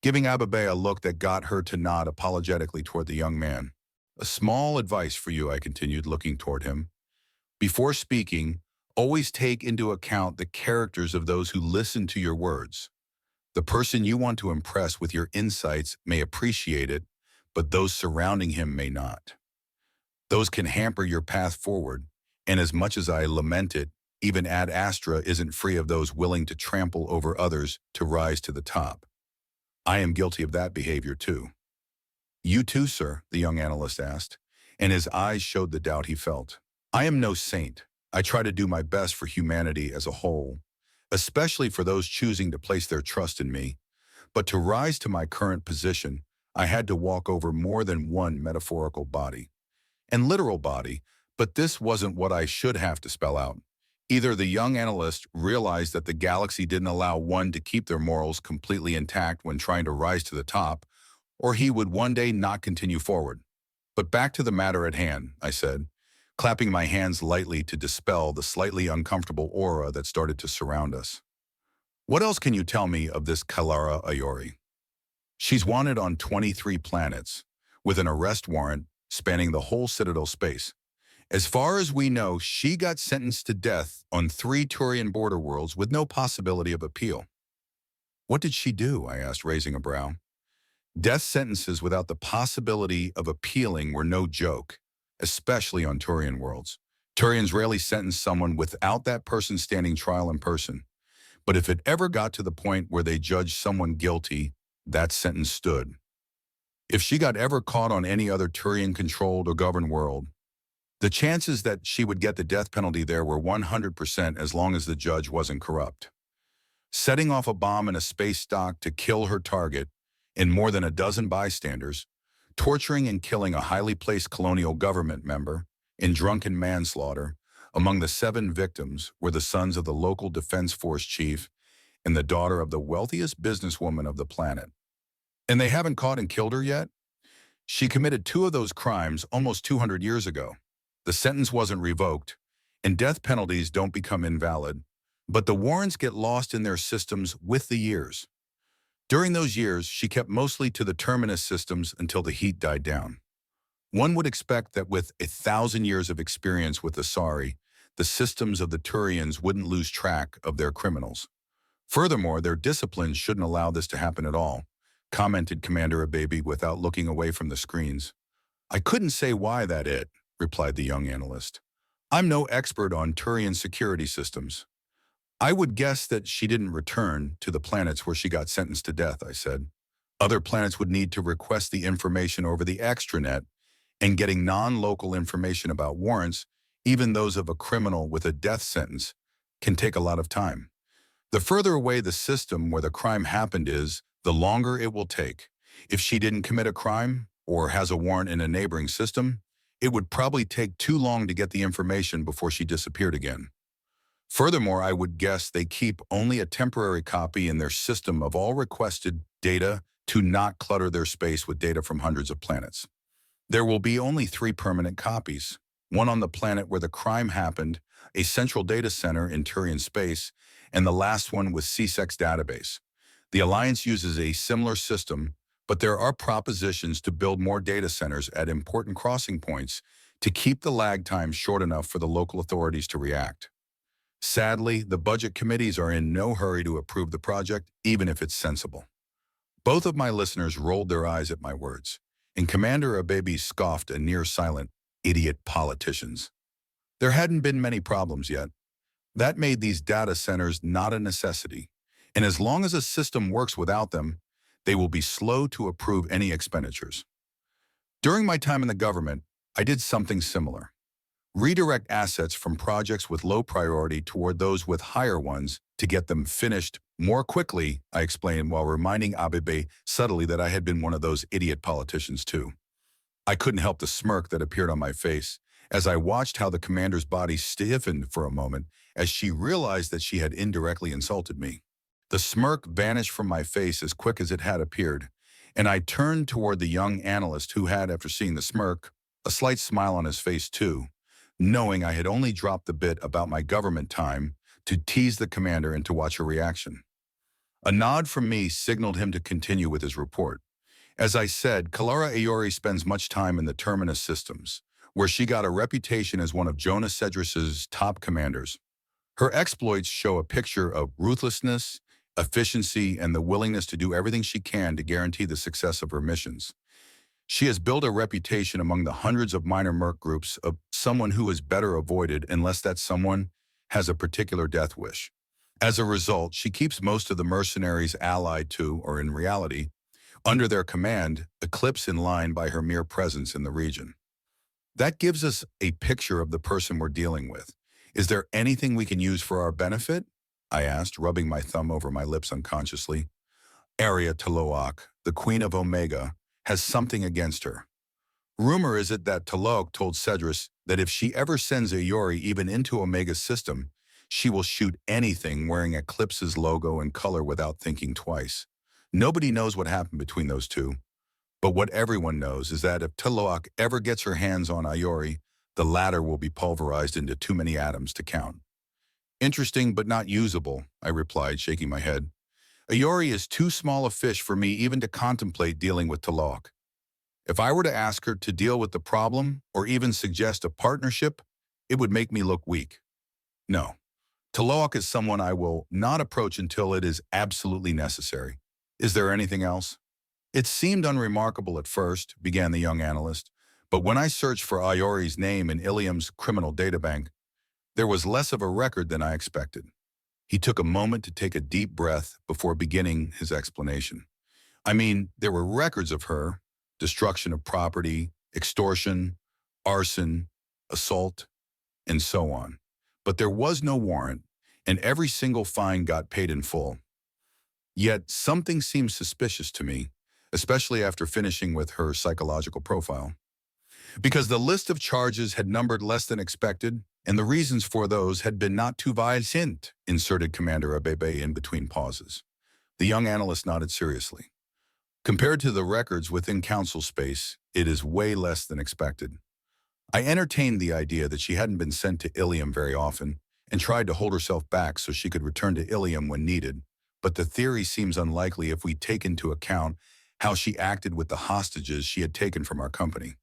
giving Abebi a look that got her to nod apologetically toward the young man. "A small advice for you," I continued, looking toward him. "Before speaking, always take into account the characters of those who listen to your words. The person you want to impress with your insights may appreciate it, but those surrounding him may not. Those can hamper your path forward, and as much as I lament it, even Ad Astra isn't free of those willing to trample over others to rise to the top. I am guilty of that behavior too." "You too, sir?" the young analyst asked, and his eyes showed the doubt he felt. "I am no saint. I try to do my best for humanity as a whole, especially for those choosing to place their trust in me. But to rise to my current position, I had to walk over more than one metaphorical body and literal body, but this wasn't what I should have to spell out. Either the young analyst realized that the galaxy didn't allow one to keep their morals completely intact when trying to rise to the top, or he would one day not continue forward. "But back to the matter at hand," I said, clapping my hands lightly to dispel the slightly uncomfortable aura that started to surround us. "What else can you tell me of this Kalara Ayori?" "She's wanted on 23 planets, with an arrest warrant spanning the whole Citadel space. As far as we know, she got sentenced to death on 3 Turian border worlds with no possibility of appeal." "What did she do?" I asked, raising a brow. Death sentences without the possibility of appealing were no joke, especially on Turian worlds. Turians rarely sentenced someone without that person standing trial in person. But if it ever got to the point where they judged someone guilty, that sentence stood. If she got ever caught on any other Turian-controlled or governed world, the chances that she would get the death penalty there were 100% as long as the judge wasn't corrupt. Setting off a bomb in a space dock to kill her target and more than a dozen bystanders, torturing and killing a highly placed colonial government member in drunken manslaughter. Among the 7 victims were the sons of the local defense force chief and the daughter of the wealthiest businesswoman of the planet. And they haven't caught and killed her yet? She committed 2 of those crimes almost 200 years ago. The sentence wasn't revoked, and death penalties don't become invalid, but the warrants get lost in their systems with the years. During those years, she kept mostly to the terminus systems until the heat died down. One would expect that with 1,000 years of experience with Asari, the systems of the Turians wouldn't lose track of their criminals. Furthermore, their discipline shouldn't allow this to happen at all, commented Commander Ababy without looking away from the screens. I couldn't say why that it, replied the young analyst. I'm no expert on Turian security systems. I would guess that she didn't return to the planets where she got sentenced to death, I said. Other planets would need to request the information over the extranet, and getting non-local information about warrants, even those of a criminal with a death sentence, can take a lot of time. The further away the system where the crime happened is, the longer it will take. If she didn't commit a crime or has a warrant in a neighboring system, it would probably take too long to get the information before she disappeared again. Furthermore, I would guess they keep only a temporary copy in their system of all requested data to not clutter their space with data from hundreds of planets. There will be only 3 permanent copies, one on the planet where the crime happened, a central data center in Turian space, and the last one with CSEC's database. The Alliance uses a similar system, but there are propositions to build more data centers at important crossing points to keep the lag time short enough for the local authorities to react. Sadly, the budget committees are in no hurry to approve the project, even if it's sensible. Both of my listeners rolled their eyes at my words, and Commander Ababy scoffed a near-silent, idiot politicians. There hadn't been many problems yet. That made these data centers not a necessity, and as long as a system works without them, they will be slow to approve any expenditures. During my time in the government, I did something similar. Redirect assets from projects with low priority toward those with higher ones to get them finished more quickly, I explained while reminding Ababy subtly that I had been one of those idiot politicians too. I couldn't help the smirk that appeared on my face as I watched how the commander's body stiffened for a moment as she realized that she had indirectly insulted me. The smirk vanished from my face as quick as it had appeared, and I turned toward the young analyst who had, after seeing the smirk, a slight smile on his face too, knowing I had only dropped the bit about my government time to tease the commander and to watch her reaction. A nod from me signaled him to continue with his report. As I said, Kalara Aori spends much time in the Terminus systems, where she got a reputation as one of Jonas Cedrus's top commanders. Her exploits show a picture of ruthlessness, efficiency, and the willingness to do everything she can to guarantee the success of her missions. She has built a reputation among the hundreds of minor merc groups of someone who is better avoided unless that someone has a particular death wish. As a result, she keeps most of the mercenaries allied to, or in reality, under their command, eclipsed in line by her mere presence in the region. That gives us a picture of the person we're dealing with. Is there anything we can use for our benefit? I asked, rubbing my thumb over my lips unconsciously. Aria Taloak, the Queen of Omega, has something against her. Rumor is it that Taloak told Cedrus that if she ever sends Aori even into Omega's system, she will shoot anything wearing Eclipse's logo and color without thinking twice. Nobody knows what happened between those two, but what everyone knows is that if Taloak ever gets her hands on Aori, the latter will be pulverized into too many atoms to count. Interesting but not usable, I replied, shaking my head. Aori is too small a fish for me even to contemplate dealing with Taloak. If I were to ask her to deal with the problem or even suggest a partnership, it would make me look weak. No, Taloak is someone I will not approach until it is absolutely necessary. Is there anything else? It seemed unremarkable at first, began the young analyst, but when I searched for Iori's name in Ilium's criminal databank, there was less of a record than I expected. He took a moment to take a deep breath before beginning his explanation. I mean, there were records of her, destruction of property, extortion, arson, assault, and so on. But there was no warrant, and every single fine got paid in full. Yet something seemed suspicious to me, especially after finishing with her psychological profile. Because the list of charges had numbered less than expected, and the reasons for those had been not too violent, inserted Commander Abebe in between pauses. The young analyst nodded seriously. Compared to the records within council space, it is way less than expected. I entertained the idea that she hadn't been sent to Ilium very often and tried to hold herself back so she could return to Ilium when needed, but the theory seems unlikely if we take into account how she acted with the hostages she had taken from our company.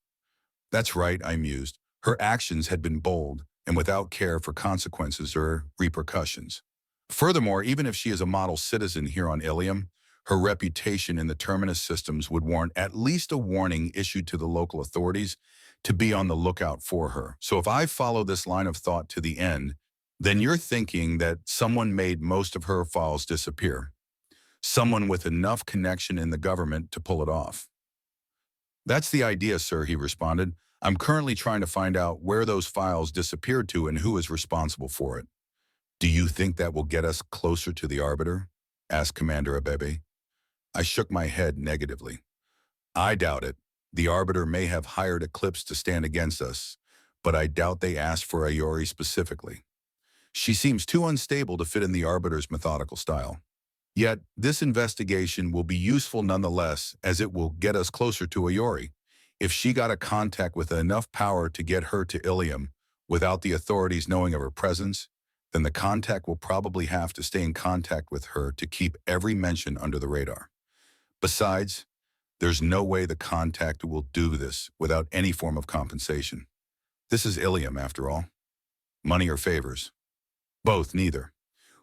That's right, I mused. Her actions had been bold and without care for consequences or repercussions. Furthermore, even if she is a model citizen here on Ilium, her reputation in the Terminus systems would warrant at least a warning issued to the local authorities to be on the lookout for her. So if I follow this line of thought to the end, then you're thinking that someone made most of her files disappear. Someone with enough connection in the government to pull it off. That's the idea, sir, he responded. I'm currently trying to find out where those files disappeared to and who is responsible for it. Do you think that will get us closer to the Arbiter? Asked Commander Abebe. I shook my head negatively. I doubt it. The Arbiter may have hired Eclipse to stand against us, but I doubt they asked for Iori specifically. She seems too unstable to fit in the Arbiter's methodical style. Yet, this investigation will be useful nonetheless, as it will get us closer to Iori. If she got a contact with enough power to get her to Ilium without the authorities knowing of her presence, then the contact will probably have to stay in contact with her to keep every mention under the radar. Besides, there's no way the contact will do this without any form of compensation. This is Ilium, after all. Money or favors? Both, neither.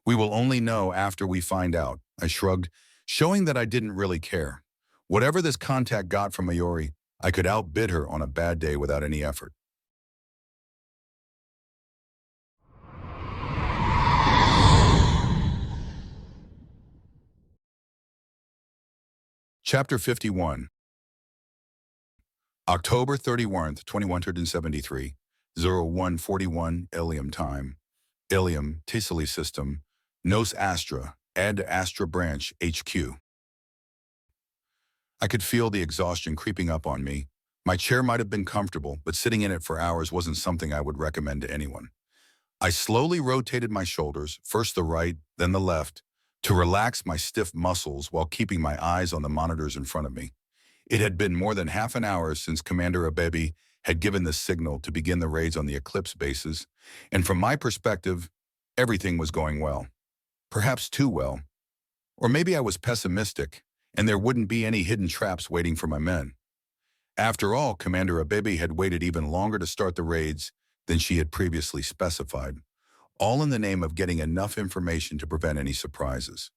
We will only know after we find out, I shrugged, showing that I didn't really care. Whatever this contact got from Iori, I could outbid her on a bad day without any effort. Chapter 51. October 31st, 2173, 0141 Ilium time. Ilium, Tisili System, Nos Astra, Ad Astra Branch, HQ. I could feel the exhaustion creeping up on me. My chair might have been comfortable, but sitting in it for hours wasn't something I would recommend to anyone. I slowly rotated my shoulders, first the right, then the left, to relax my stiff muscles while keeping my eyes on the monitors in front of me. It had been more than half an hour since Commander Abebe had given the signal to begin the raids on the Eclipse bases, and from my perspective, everything was going well. Perhaps too well. Or maybe I was pessimistic, and there wouldn't be any hidden traps waiting for my men. After all, Commander Abebe had waited even longer to start the raids than she had previously specified, all in the name of getting enough information to prevent any surprises.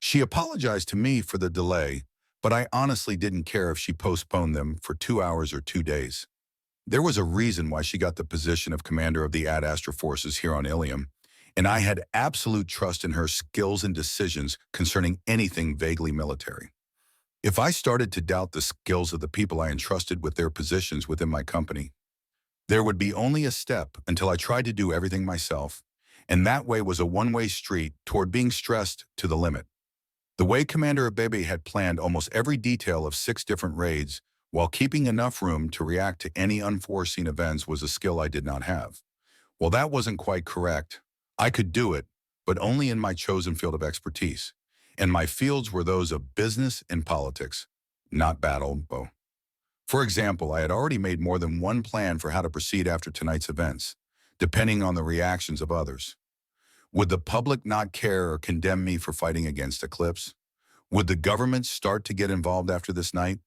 She apologized to me for the delay, but I honestly didn't care if she postponed them for 2 hours or 2 days. There was a reason why she got the position of commander of the Ad Astra forces here on Ilium, and I had absolute trust in her skills and decisions concerning anything vaguely military. If I started to doubt the skills of the people I entrusted with their positions within my company, there would be only a step until I tried to do everything myself, and that way was a one-way street toward being stressed to the limit. The way Commander Abebe had planned almost every detail of 6 different raids while keeping enough room to react to any unforeseen events was a skill I did not have. Well, that wasn't quite correct. I could do it, but only in my chosen field of expertise, and my fields were those of business and politics, not battle. For example, I had already made more than one plan for how to proceed after tonight's events, depending on the reactions of others. Would the public not care or condemn me for fighting against Eclipse? Would the government start to get involved after this night?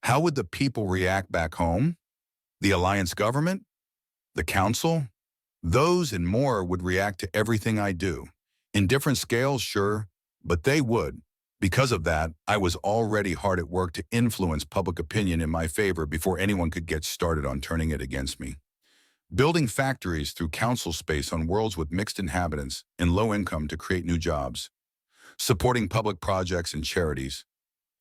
How would the people react back home? The alliance government? The council? Those and more would react to everything I do. In different scales, sure, but they would. Because of that, I was already hard at work to influence public opinion in my favor before anyone could get started on turning it against me. Building factories through council space on worlds with mixed inhabitants and low income to create new jobs, supporting public projects and charities,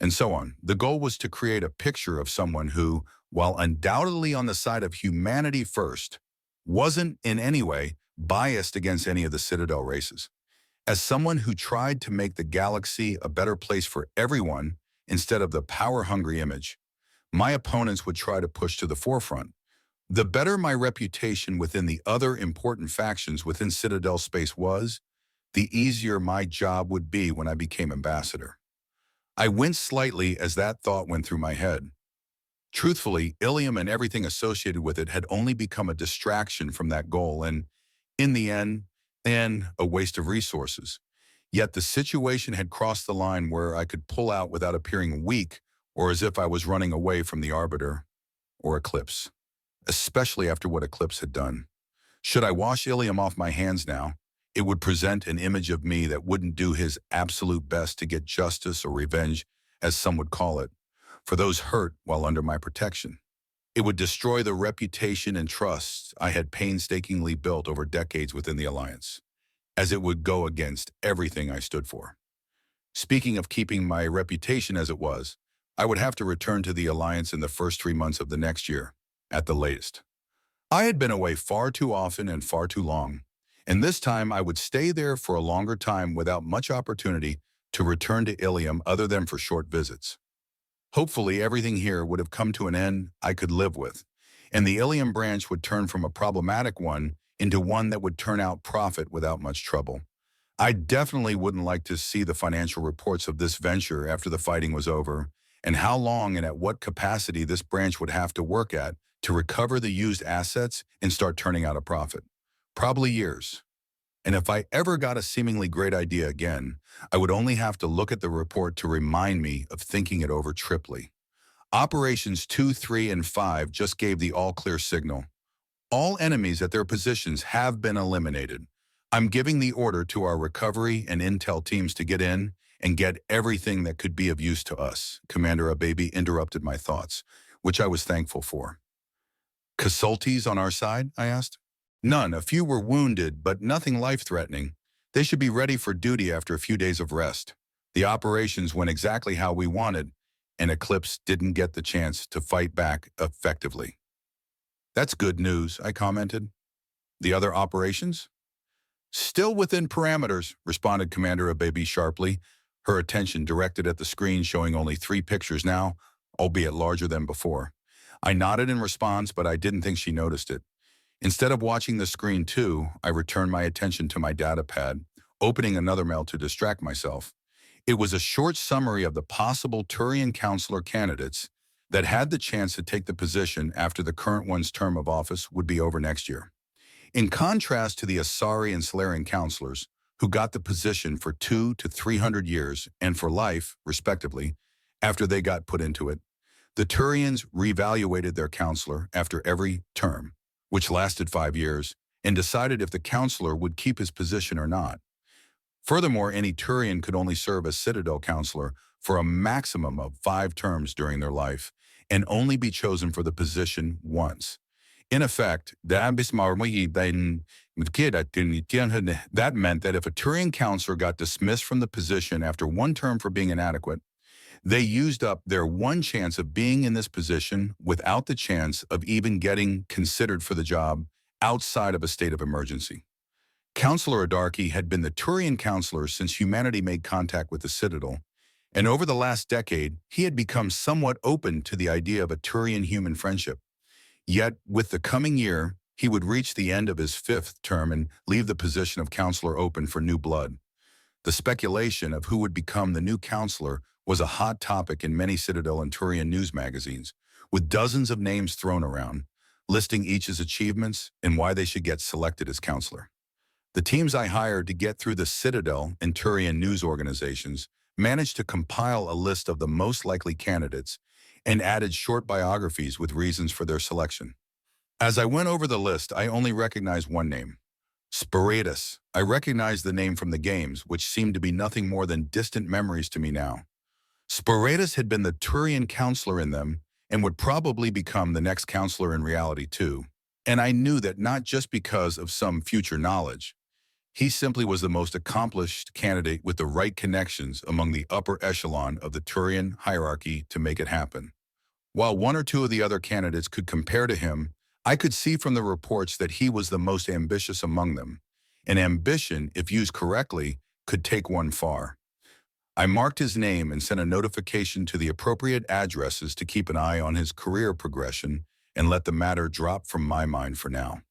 and so on. The goal was to create a picture of someone who, while undoubtedly on the side of humanity first, wasn't in any way biased against any of the Citadel races. As someone who tried to make the galaxy a better place for everyone instead of the power-hungry image, my opponents would try to push to the forefront. The better my reputation within the other important factions within Citadel space was, the easier my job would be when I became ambassador. I winced slightly as that thought went through my head. Truthfully, Ilium and everything associated with it had only become a distraction from that goal and, in the end, a waste of resources. Yet the situation had crossed the line where I could pull out without appearing weak or as if I was running away from the Arbiter or Eclipse, especially after what Eclipse had done. Should I wash Ilium off my hands now, it would present an image of me that wouldn't do his absolute best to get justice or revenge, as some would call it, for those hurt while under my protection. It would destroy the reputation and trust I had painstakingly built over decades within the Alliance, as it would go against everything I stood for. Speaking of keeping my reputation as it was, I would have to return to the Alliance in the first 3 months of the next year, at the latest. I had been away far too often and far too long, and this time I would stay there for a longer time without much opportunity to return to Ilium other than for short visits. Hopefully, everything here would have come to an end I could live with, and the Ilium branch would turn from a problematic one into one that would turn out profit without much trouble. I definitely wouldn't like to see the financial reports of this venture after the fighting was over, and how long and at what capacity this branch would have to work at to recover the used assets and start turning out a profit. Probably years. And if I ever got a seemingly great idea again, I would only have to look at the report to remind me of thinking it over triply. Operations 2, 3, and 5 just gave the all-clear signal. All enemies at their positions have been eliminated. I'm giving the order to our recovery and intel teams to get in and get everything that could be of use to us. Commander Ababy interrupted my thoughts, which I was thankful for. Casualties on our side? I asked. None. A few were wounded, but nothing life-threatening. They should be ready for duty after a few days of rest. The operations went exactly how we wanted, and Eclipse didn't get the chance to fight back effectively. That's good news, I commented. The other operations? Still within parameters, responded Commander Ababy sharply, her attention directed at the screen showing only 3 pictures now, albeit larger than before. I nodded in response, but I didn't think she noticed it. Instead of watching the screen too, I returned my attention to my data pad, opening another mail to distract myself. It was a short summary of the possible Turian Councilor candidates that had the chance to take the position after the current one's term of office would be over next year. In contrast to the Asari and Solarian councilors, who got the position for 200 to 300 years and for life, respectively, after they got put into it, the Turians reevaluated their councilor after every term, which lasted 5 years, and decided if the councilor would keep his position or not. Furthermore, any Turian could only serve as Citadel councilor for a maximum of 5 terms during their life, and only be chosen for the position once. In effect, that meant that if a Turian councilor got dismissed from the position after 1 term for being inadequate, they used up their 1 chance of being in this position without the chance of even getting considered for the job outside of a state of emergency. Councilor Adarki had been the Turian councilor since humanity made contact with the Citadel, and over the last decade, he had become somewhat open to the idea of a Turian-human friendship. Yet, with the coming year, he would reach the end of his 5th term and leave the position of councilor open for new blood. The speculation of who would become the new councilor was a hot topic in many Citadel and Turian news magazines, with dozens of names thrown around, listing each's achievements and why they should get selected as councilor. The teams I hired to get through the Citadel and Turian news organizations managed to compile a list of the most likely candidates and added short biographies with reasons for their selection. As I went over the list, I only recognized one name, Spiritus. I recognized the name from the games, which seemed to be nothing more than distant memories to me now. Spiritus had been the Turian counselor in them, and would probably become the next counselor in reality too. And I knew that not just because of some future knowledge. He simply was the most accomplished candidate with the right connections among the upper echelon of the Turian hierarchy to make it happen. While one or two of the other candidates could compare to him, I could see from the reports that he was the most ambitious among them. And ambition, if used correctly, could take one far. I marked his name and sent a notification to the appropriate addresses to keep an eye on his career progression and let the matter drop from my mind for now.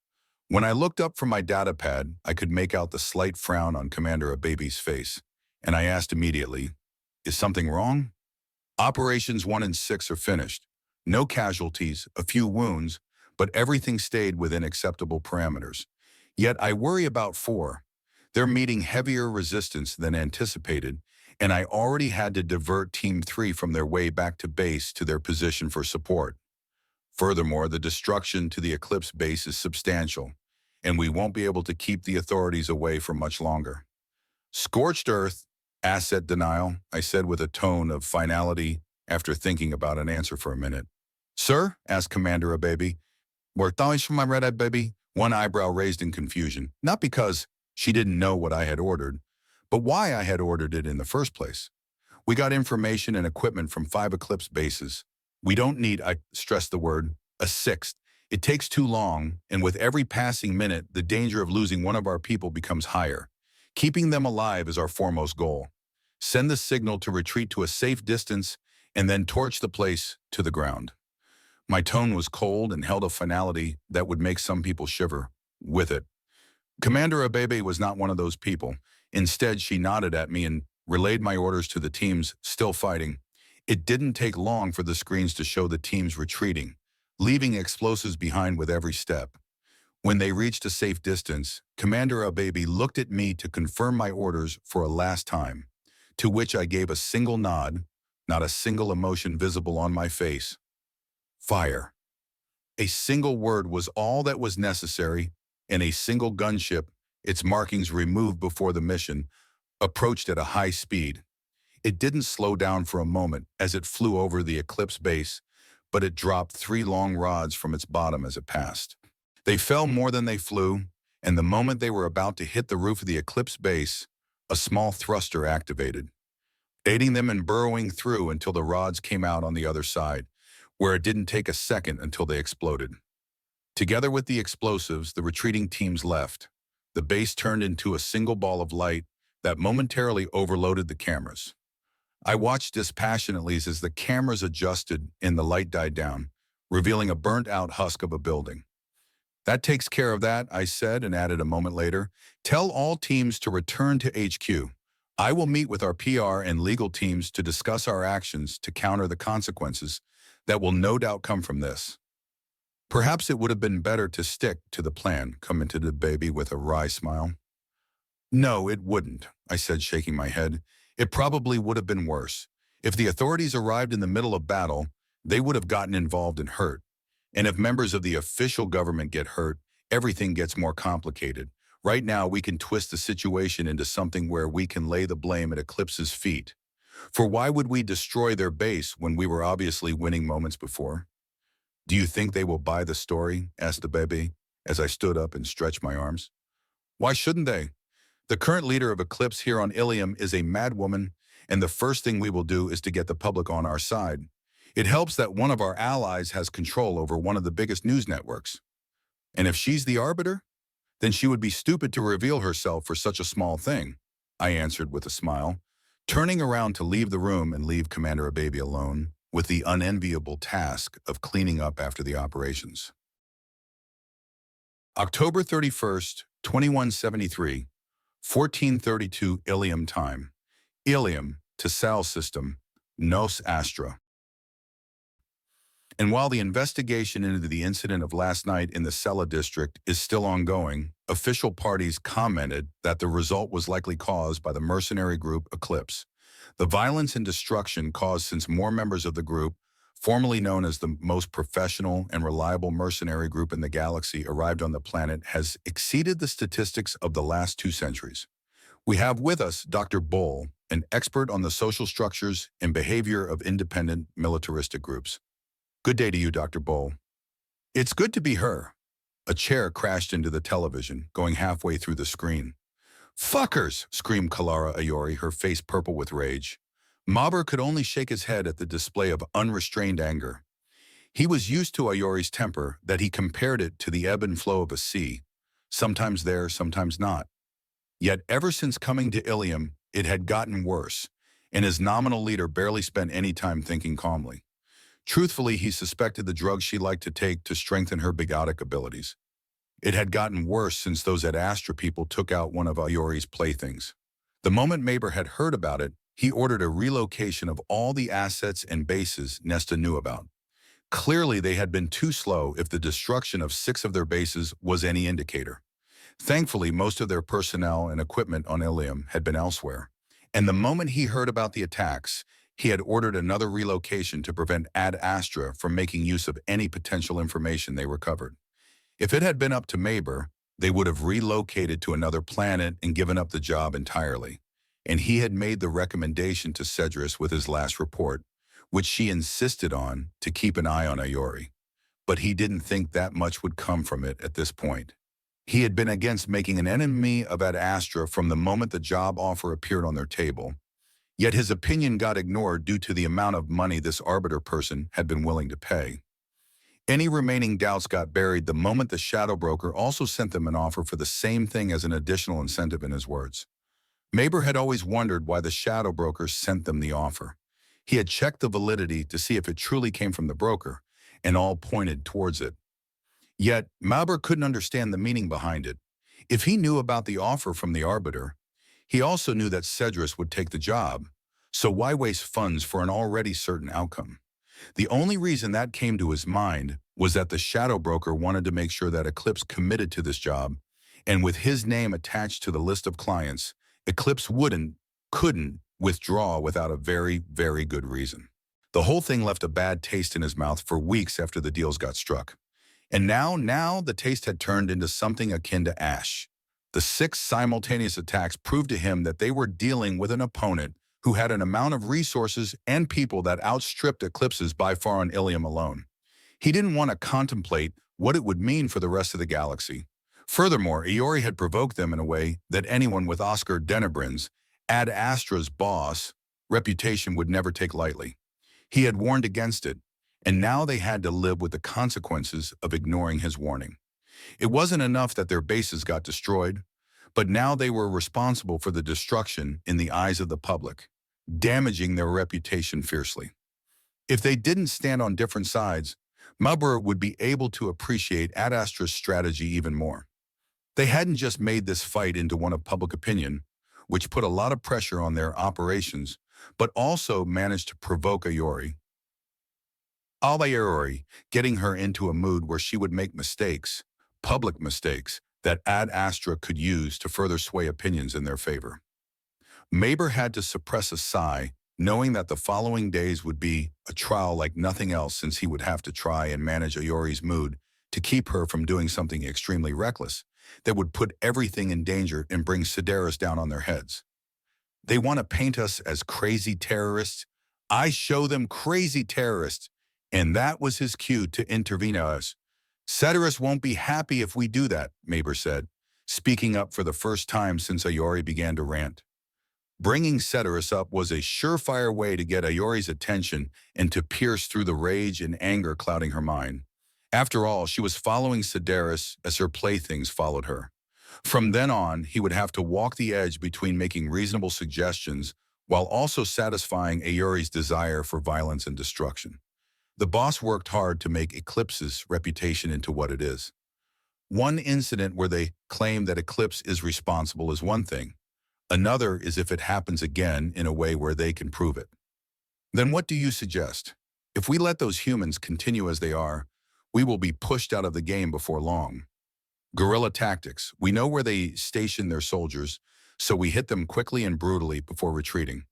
When I looked up from my datapad, I could make out the slight frown on Commander Ababy's face, and I asked immediately, "Is something wrong?" Operations 1 and 6 are finished. No casualties, a few wounds, but everything stayed within acceptable parameters. Yet I worry about 4. They're meeting heavier resistance than anticipated, and I already had to divert Team 3 from their way back to base to their position for support. Furthermore, the destruction to the Eclipse base is substantial, and we won't be able to keep the authorities away for much longer. Scorched earth, asset denial, I said with a tone of finality after thinking about an answer for a minute. "Sir?" asked Commander Ababy. "Were thoughts from my red-eyed baby?" One eyebrow raised in confusion, not because she didn't know what I had ordered, but why I had ordered it in the first place. "We got information and equipment from 5 Eclipse bases. We don't need," I stressed the word, "a 6th. It takes too long, and with every passing minute, the danger of losing one of our people becomes higher. Keeping them alive is our foremost goal. Send the signal to retreat to a safe distance, and then torch the place to the ground." My tone was cold and held a finality that would make some people shiver with it. Commander Ababy was not one of those people. Instead, she nodded at me and relayed my orders to the teams still fighting. It didn't take long for the screens to show the teams retreating, leaving explosives behind with every step. When they reached a safe distance, Commander Ababy looked at me to confirm my orders for a last time, to which I gave a single nod, not a single emotion visible on my face. Fire. A single word was all that was necessary, and a single gunship, its markings removed before the mission, approached at a high speed. It didn't slow down for a moment as it flew over the Eclipse base, but it dropped 3 long rods from its bottom as it passed. They fell more than they flew, and the moment they were about to hit the roof of the Eclipse base, a small thruster activated, aiding them in burrowing through until the rods came out on the other side, where it didn't take a second until they exploded. Together with the explosives, the retreating teams left. The base turned into a single ball of light that momentarily overloaded the cameras. I watched dispassionately as the cameras adjusted and the light died down, revealing a burnt-out husk of a building. "That takes care of that," I said, and added a moment later, "Tell all teams to return to HQ. I will meet with our PR and legal teams to discuss our actions to counter the consequences that will no doubt come from this." "Perhaps it would have been better to stick to the plan," commented the baby with a wry smile. "No, it wouldn't," I said, shaking my head. "It probably would have been worse. If the authorities arrived in the middle of battle, they would have gotten involved and hurt. And if members of the official government get hurt, everything gets more complicated. Right now, we can twist the situation into something where we can lay the blame at Eclipse's feet. For why would we destroy their base when we were obviously winning moments before?" "Do you think they will buy the story?" asked the baby, as I stood up and stretched my arms. "Why shouldn't they? The current leader of Eclipse here on Ilium is a madwoman, and the first thing we will do is to get the public on our side. It helps that one of our allies has control over one of the biggest news networks. And if she's the arbiter, then she would be stupid to reveal herself for such a small thing," I answered with a smile, turning around to leave the room and leave Commander Ababy alone with the unenviable task of cleaning up after the operations. October 31st, 2173, 1432 Ilium time. Ilium, Tessal system, Nos Astra. And while the investigation into the incident of last night in the Sela district is still ongoing, official parties commented that the result was likely caused by the mercenary group Eclipse. The violence and destruction caused since more members of the group formerly known as the most professional and reliable mercenary group in the galaxy, arrived on the planet has exceeded the statistics of the last 2 centuries. We have with us Dr. Bull, an expert on the social structures and behavior of independent militaristic groups. Good day to you, Dr. Bull. It's good to be her. A chair crashed into the television, going halfway through the screen. "Fuckers!" screamed Kalara Ayori, her face purple with rage. Mabur could only shake his head at the display of unrestrained anger. He was used to Ayori's temper, that he compared it to the ebb and flow of a sea, sometimes there, sometimes not. Yet ever since coming to Ilium, it had gotten worse, and his nominal leader barely spent any time thinking calmly. Truthfully, he suspected the drugs she liked to take to strengthen her biotic abilities. It had gotten worse since those Ad Astra people took out one of Ayori's playthings. The moment Mabur had heard about it, he ordered a relocation of all the assets and bases Nesta knew about. Clearly, they had been too slow if the destruction of 6 of their bases was any indicator. Thankfully, most of their personnel and equipment on Ilium had been elsewhere, and the moment he heard about the attacks, he had ordered another relocation to prevent Ad Astra from making use of any potential information they recovered. If it had been up to Mabur, they would have relocated to another planet and given up the job entirely. And he had made the recommendation to Cedrus with his last report, which she insisted on to keep an eye on Ayori. But he didn't think that much would come from it at this point. He had been against making an enemy of Ad Astra from the moment the job offer appeared on their table, yet his opinion got ignored due to the amount of money this arbiter person had been willing to pay. Any remaining doubts got buried the moment the shadow broker also sent them an offer for the same thing as an additional incentive, in his words. Mabur had always wondered why the shadow broker sent them the offer. He had checked the validity to see if it truly came from the broker, and all pointed towards it. Yet, Mabur couldn't understand the meaning behind it. If he knew about the offer from the arbiter, he also knew that Cedrus would take the job, so why waste funds for an already certain outcome? The only reason that came to his mind was that the shadow broker wanted to make sure that Eclipse committed to this job, and with his name attached to the list of clients, Eclipse couldn't withdraw without a very, very good reason. The whole thing left a bad taste in his mouth for weeks after the deals got struck. And now the taste had turned into something akin to ash. The 6 simultaneous attacks proved to him that they were dealing with an opponent who had an amount of resources and people that outstripped Eclipse's by far on Ilium alone. He didn't want to contemplate what it would mean for the rest of the galaxy. Furthermore, Ayori had provoked them in a way that anyone with Oscar Denebrin's, Ad Astra's boss, reputation would never take lightly. He had warned against it, and now they had to live with the consequences of ignoring his warning. It wasn't enough that their bases got destroyed, but now they were responsible for the destruction in the eyes of the public, damaging their reputation fiercely. If they didn't stand on different sides, Mabur would be able to appreciate Ad Astra's strategy even more. They hadn't just made this fight into one of public opinion, which put a lot of pressure on their operations, but also managed to provoke Ayori, getting her into a mood where she would make mistakes, public mistakes, that Ad Astra could use to further sway opinions in their favor. Mabur had to suppress a sigh, knowing that the following days would be a trial like nothing else, since he would have to try and manage Ayori's mood to keep her from doing something extremely reckless that would put everything in danger and bring Sedaris down on their heads. They want to paint us as crazy terrorists. I show them crazy terrorists, and that was his cue to intervene us. Sedaris won't be happy if we do that, Mabur said, speaking up for the first time since Ayori began to rant. Bringing Sedaris up was a surefire way to get Ayori's attention and to pierce through the rage and anger clouding her mind. After all, she was following Sedaris as her playthings followed her. From then on, he would have to walk the edge between making reasonable suggestions while also satisfying Ayori's desire for violence and destruction. The boss worked hard to make Eclipse's reputation into what it is. One incident where they claim that Eclipse is responsible is one thing. Another is if it happens again in a way where they can prove it. Then what do you suggest? If we let those humans continue as they are, we will be pushed out of the game before long. Guerrilla tactics. We know where they station their soldiers, so we hit them quickly and brutally before retreating.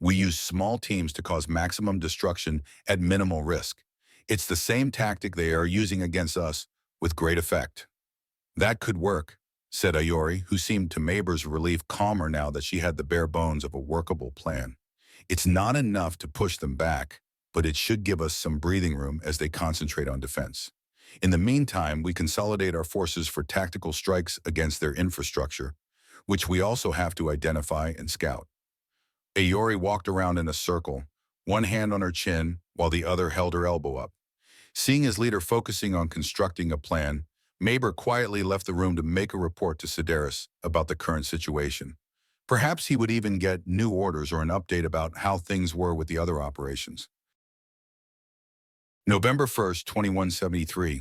We use small teams to cause maximum destruction at minimal risk. It's the same tactic they are using against us with great effect. That could work, said Ayori, who seemed to Maber's relief calmer now that she had the bare bones of a workable plan. It's not enough to push them back, but it should give us some breathing room as they concentrate on defense. In the meantime, we consolidate our forces for tactical strikes against their infrastructure, which we also have to identify and scout. Ayori walked around in a circle, one hand on her chin while the other held her elbow up. Seeing his leader focusing on constructing a plan, Maber quietly left the room to make a report to Sedaris about the current situation. Perhaps he would even get new orders or an update about how things were with the other operations. November 1st, 2173,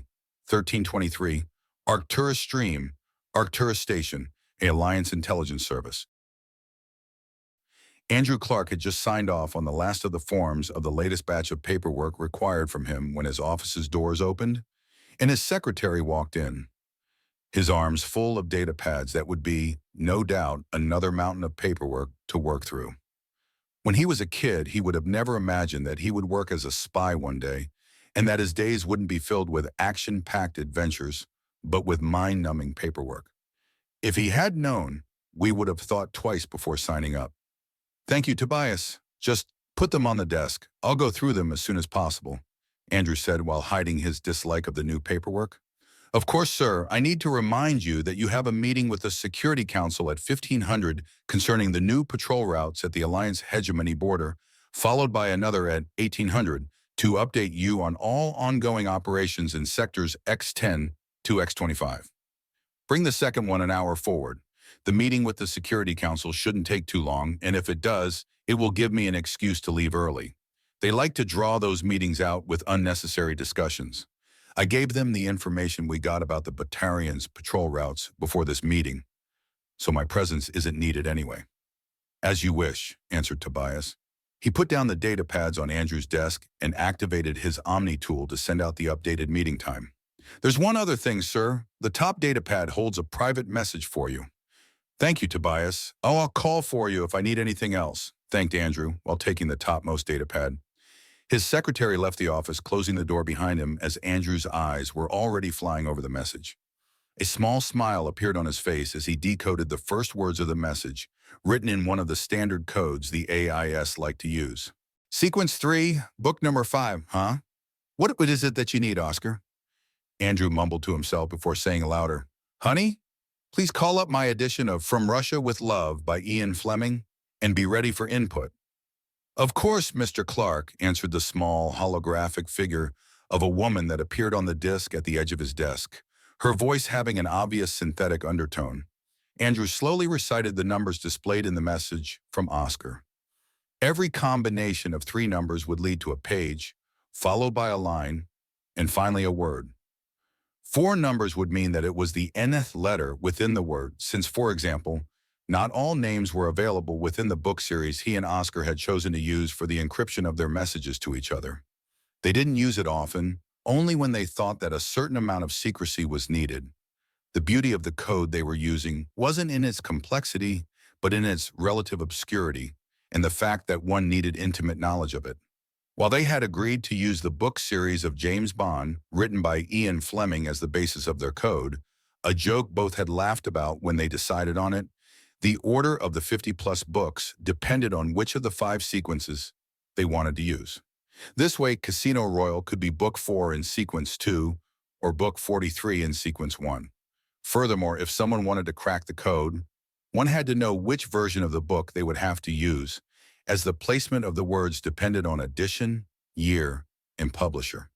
1323, Arcturus Stream, Arcturus Station, a Alliance intelligence service. Andrew Clark had just signed off on the last of the forms of the latest batch of paperwork required from him when his office's doors opened, and his secretary walked in, his arms full of data pads that would be, no doubt, another mountain of paperwork to work through. When he was a kid, he would have never imagined that he would work as a spy one day, and that his days wouldn't be filled with action-packed adventures, but with mind-numbing paperwork. If he had known, we would have thought twice before signing up. Thank you, Tobias. Just put them on the desk. I'll go through them as soon as possible, Andrew said while hiding his dislike of the new paperwork. Of course, sir. I need to remind you that you have a meeting with the Security Council at 1500 concerning the new patrol routes at the Alliance hegemony border, followed by another at 1800 to update you on all ongoing operations in sectors X10 to X25. Bring the second one an hour forward. The meeting with the Security Council shouldn't take too long, and if it does, it will give me an excuse to leave early. They like to draw those meetings out with unnecessary discussions. I gave them the information we got about the Batarian's patrol routes before this meeting, so my presence isn't needed anyway. As you wish, answered Tobias. He put down the data pads on Andrew's desk and activated his Omni tool to send out the updated meeting time. There's one other thing, sir. The top data pad holds a private message for you. Thank you, Tobias. Oh, I'll call for you if I need anything else, thanked Andrew while taking the topmost data pad. His secretary left the office, closing the door behind him as Andrew's eyes were already flying over the message. A small smile appeared on his face as he decoded the first words of the message, written in one of the standard codes the AIS like to use. Sequence 3, book number 5, huh? What is it that you need, Oscar? Andrew mumbled to himself before saying louder, Honey, please call up my edition of From Russia with Love by Ian Fleming and be ready for input. Of course, Mr. Clark, answered the small, holographic figure of a woman that appeared on the disc at the edge of his desk, her voice having an obvious synthetic undertone. Andrew slowly recited the numbers displayed in the message from Oscar. Every combination of 3 numbers would lead to a page, followed by a line, and finally a word. 4 numbers would mean that it was the nth letter within the word, since, for example, not all names were available within the book series he and Oscar had chosen to use for the encryption of their messages to each other. They didn't use it often, only when they thought that a certain amount of secrecy was needed. The beauty of the code they were using wasn't in its complexity, but in its relative obscurity, and the fact that one needed intimate knowledge of it. While they had agreed to use the book series of James Bond, written by Ian Fleming as the basis of their code, a joke both had laughed about when they decided on it, the order of the 50-plus books depended on which of the 5 sequences they wanted to use. This way, Casino Royale could be Book 4 in Sequence 2 or Book 43 in Sequence 1. Furthermore, if someone wanted to crack the code, one had to know which version of the book they would have to use, as the placement of the words depended on edition, year, and publisher.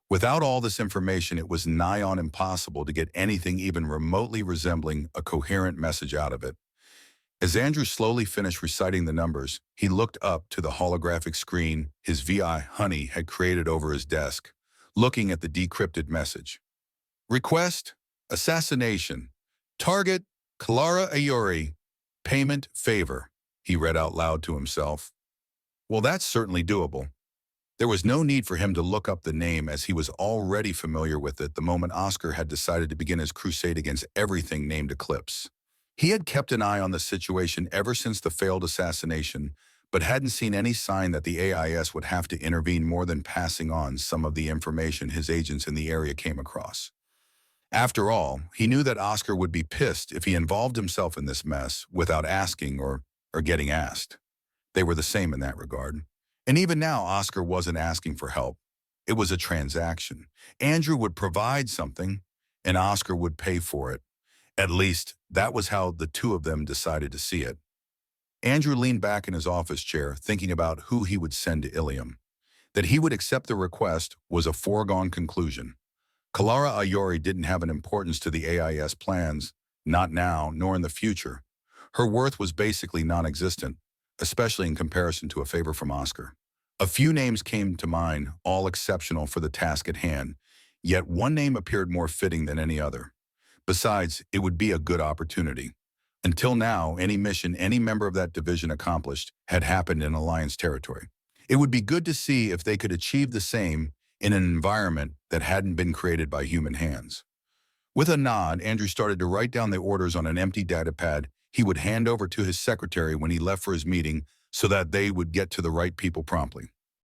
Without all this information, it was nigh on impossible to get anything even remotely resembling a coherent message out of it. As Andrew slowly finished reciting the numbers, he looked up to the holographic screen his VI Honey had created over his desk, looking at the decrypted message. Request, assassination, target, Clara Ayori, payment, favor, he read out loud to himself. Well, that's certainly doable. There was no need for him to look up the name as he was already familiar with it the moment Oscar had decided to begin his crusade against everything named Eclipse. He had kept an eye on the situation ever since the failed assassination, but hadn't seen any sign that the AIS would have to intervene more than passing on some of the information his agents in the area came across. After all, he knew that Oscar would be pissed if he involved himself in this mess without asking or getting asked. They were the same in that regard. And even now, Oscar wasn't asking for help. It was a transaction. Andrew would provide something, and Oscar would pay for it. At least, that was how the two of them decided to see it. Andrew leaned back in his office chair, thinking about who he would send to Ilium. That he would accept the request was a foregone conclusion. Kalara Ayori didn't have an importance to the AIS plans, not now nor in the future. Her worth was basically non-existent, especially in comparison to a favor from Oscar. A few names came to mind, all exceptional for the task at hand, yet one name appeared more fitting than any other. Besides, it would be a good opportunity. Until now, any mission any member of that division accomplished had happened in Alliance territory. It would be good to see if they could achieve the same in an environment that hadn't been created by human hands. With a nod, Andrew started to write down the orders on an empty datapad he would hand over to his secretary when he left for his meeting so that they would get to the right people promptly.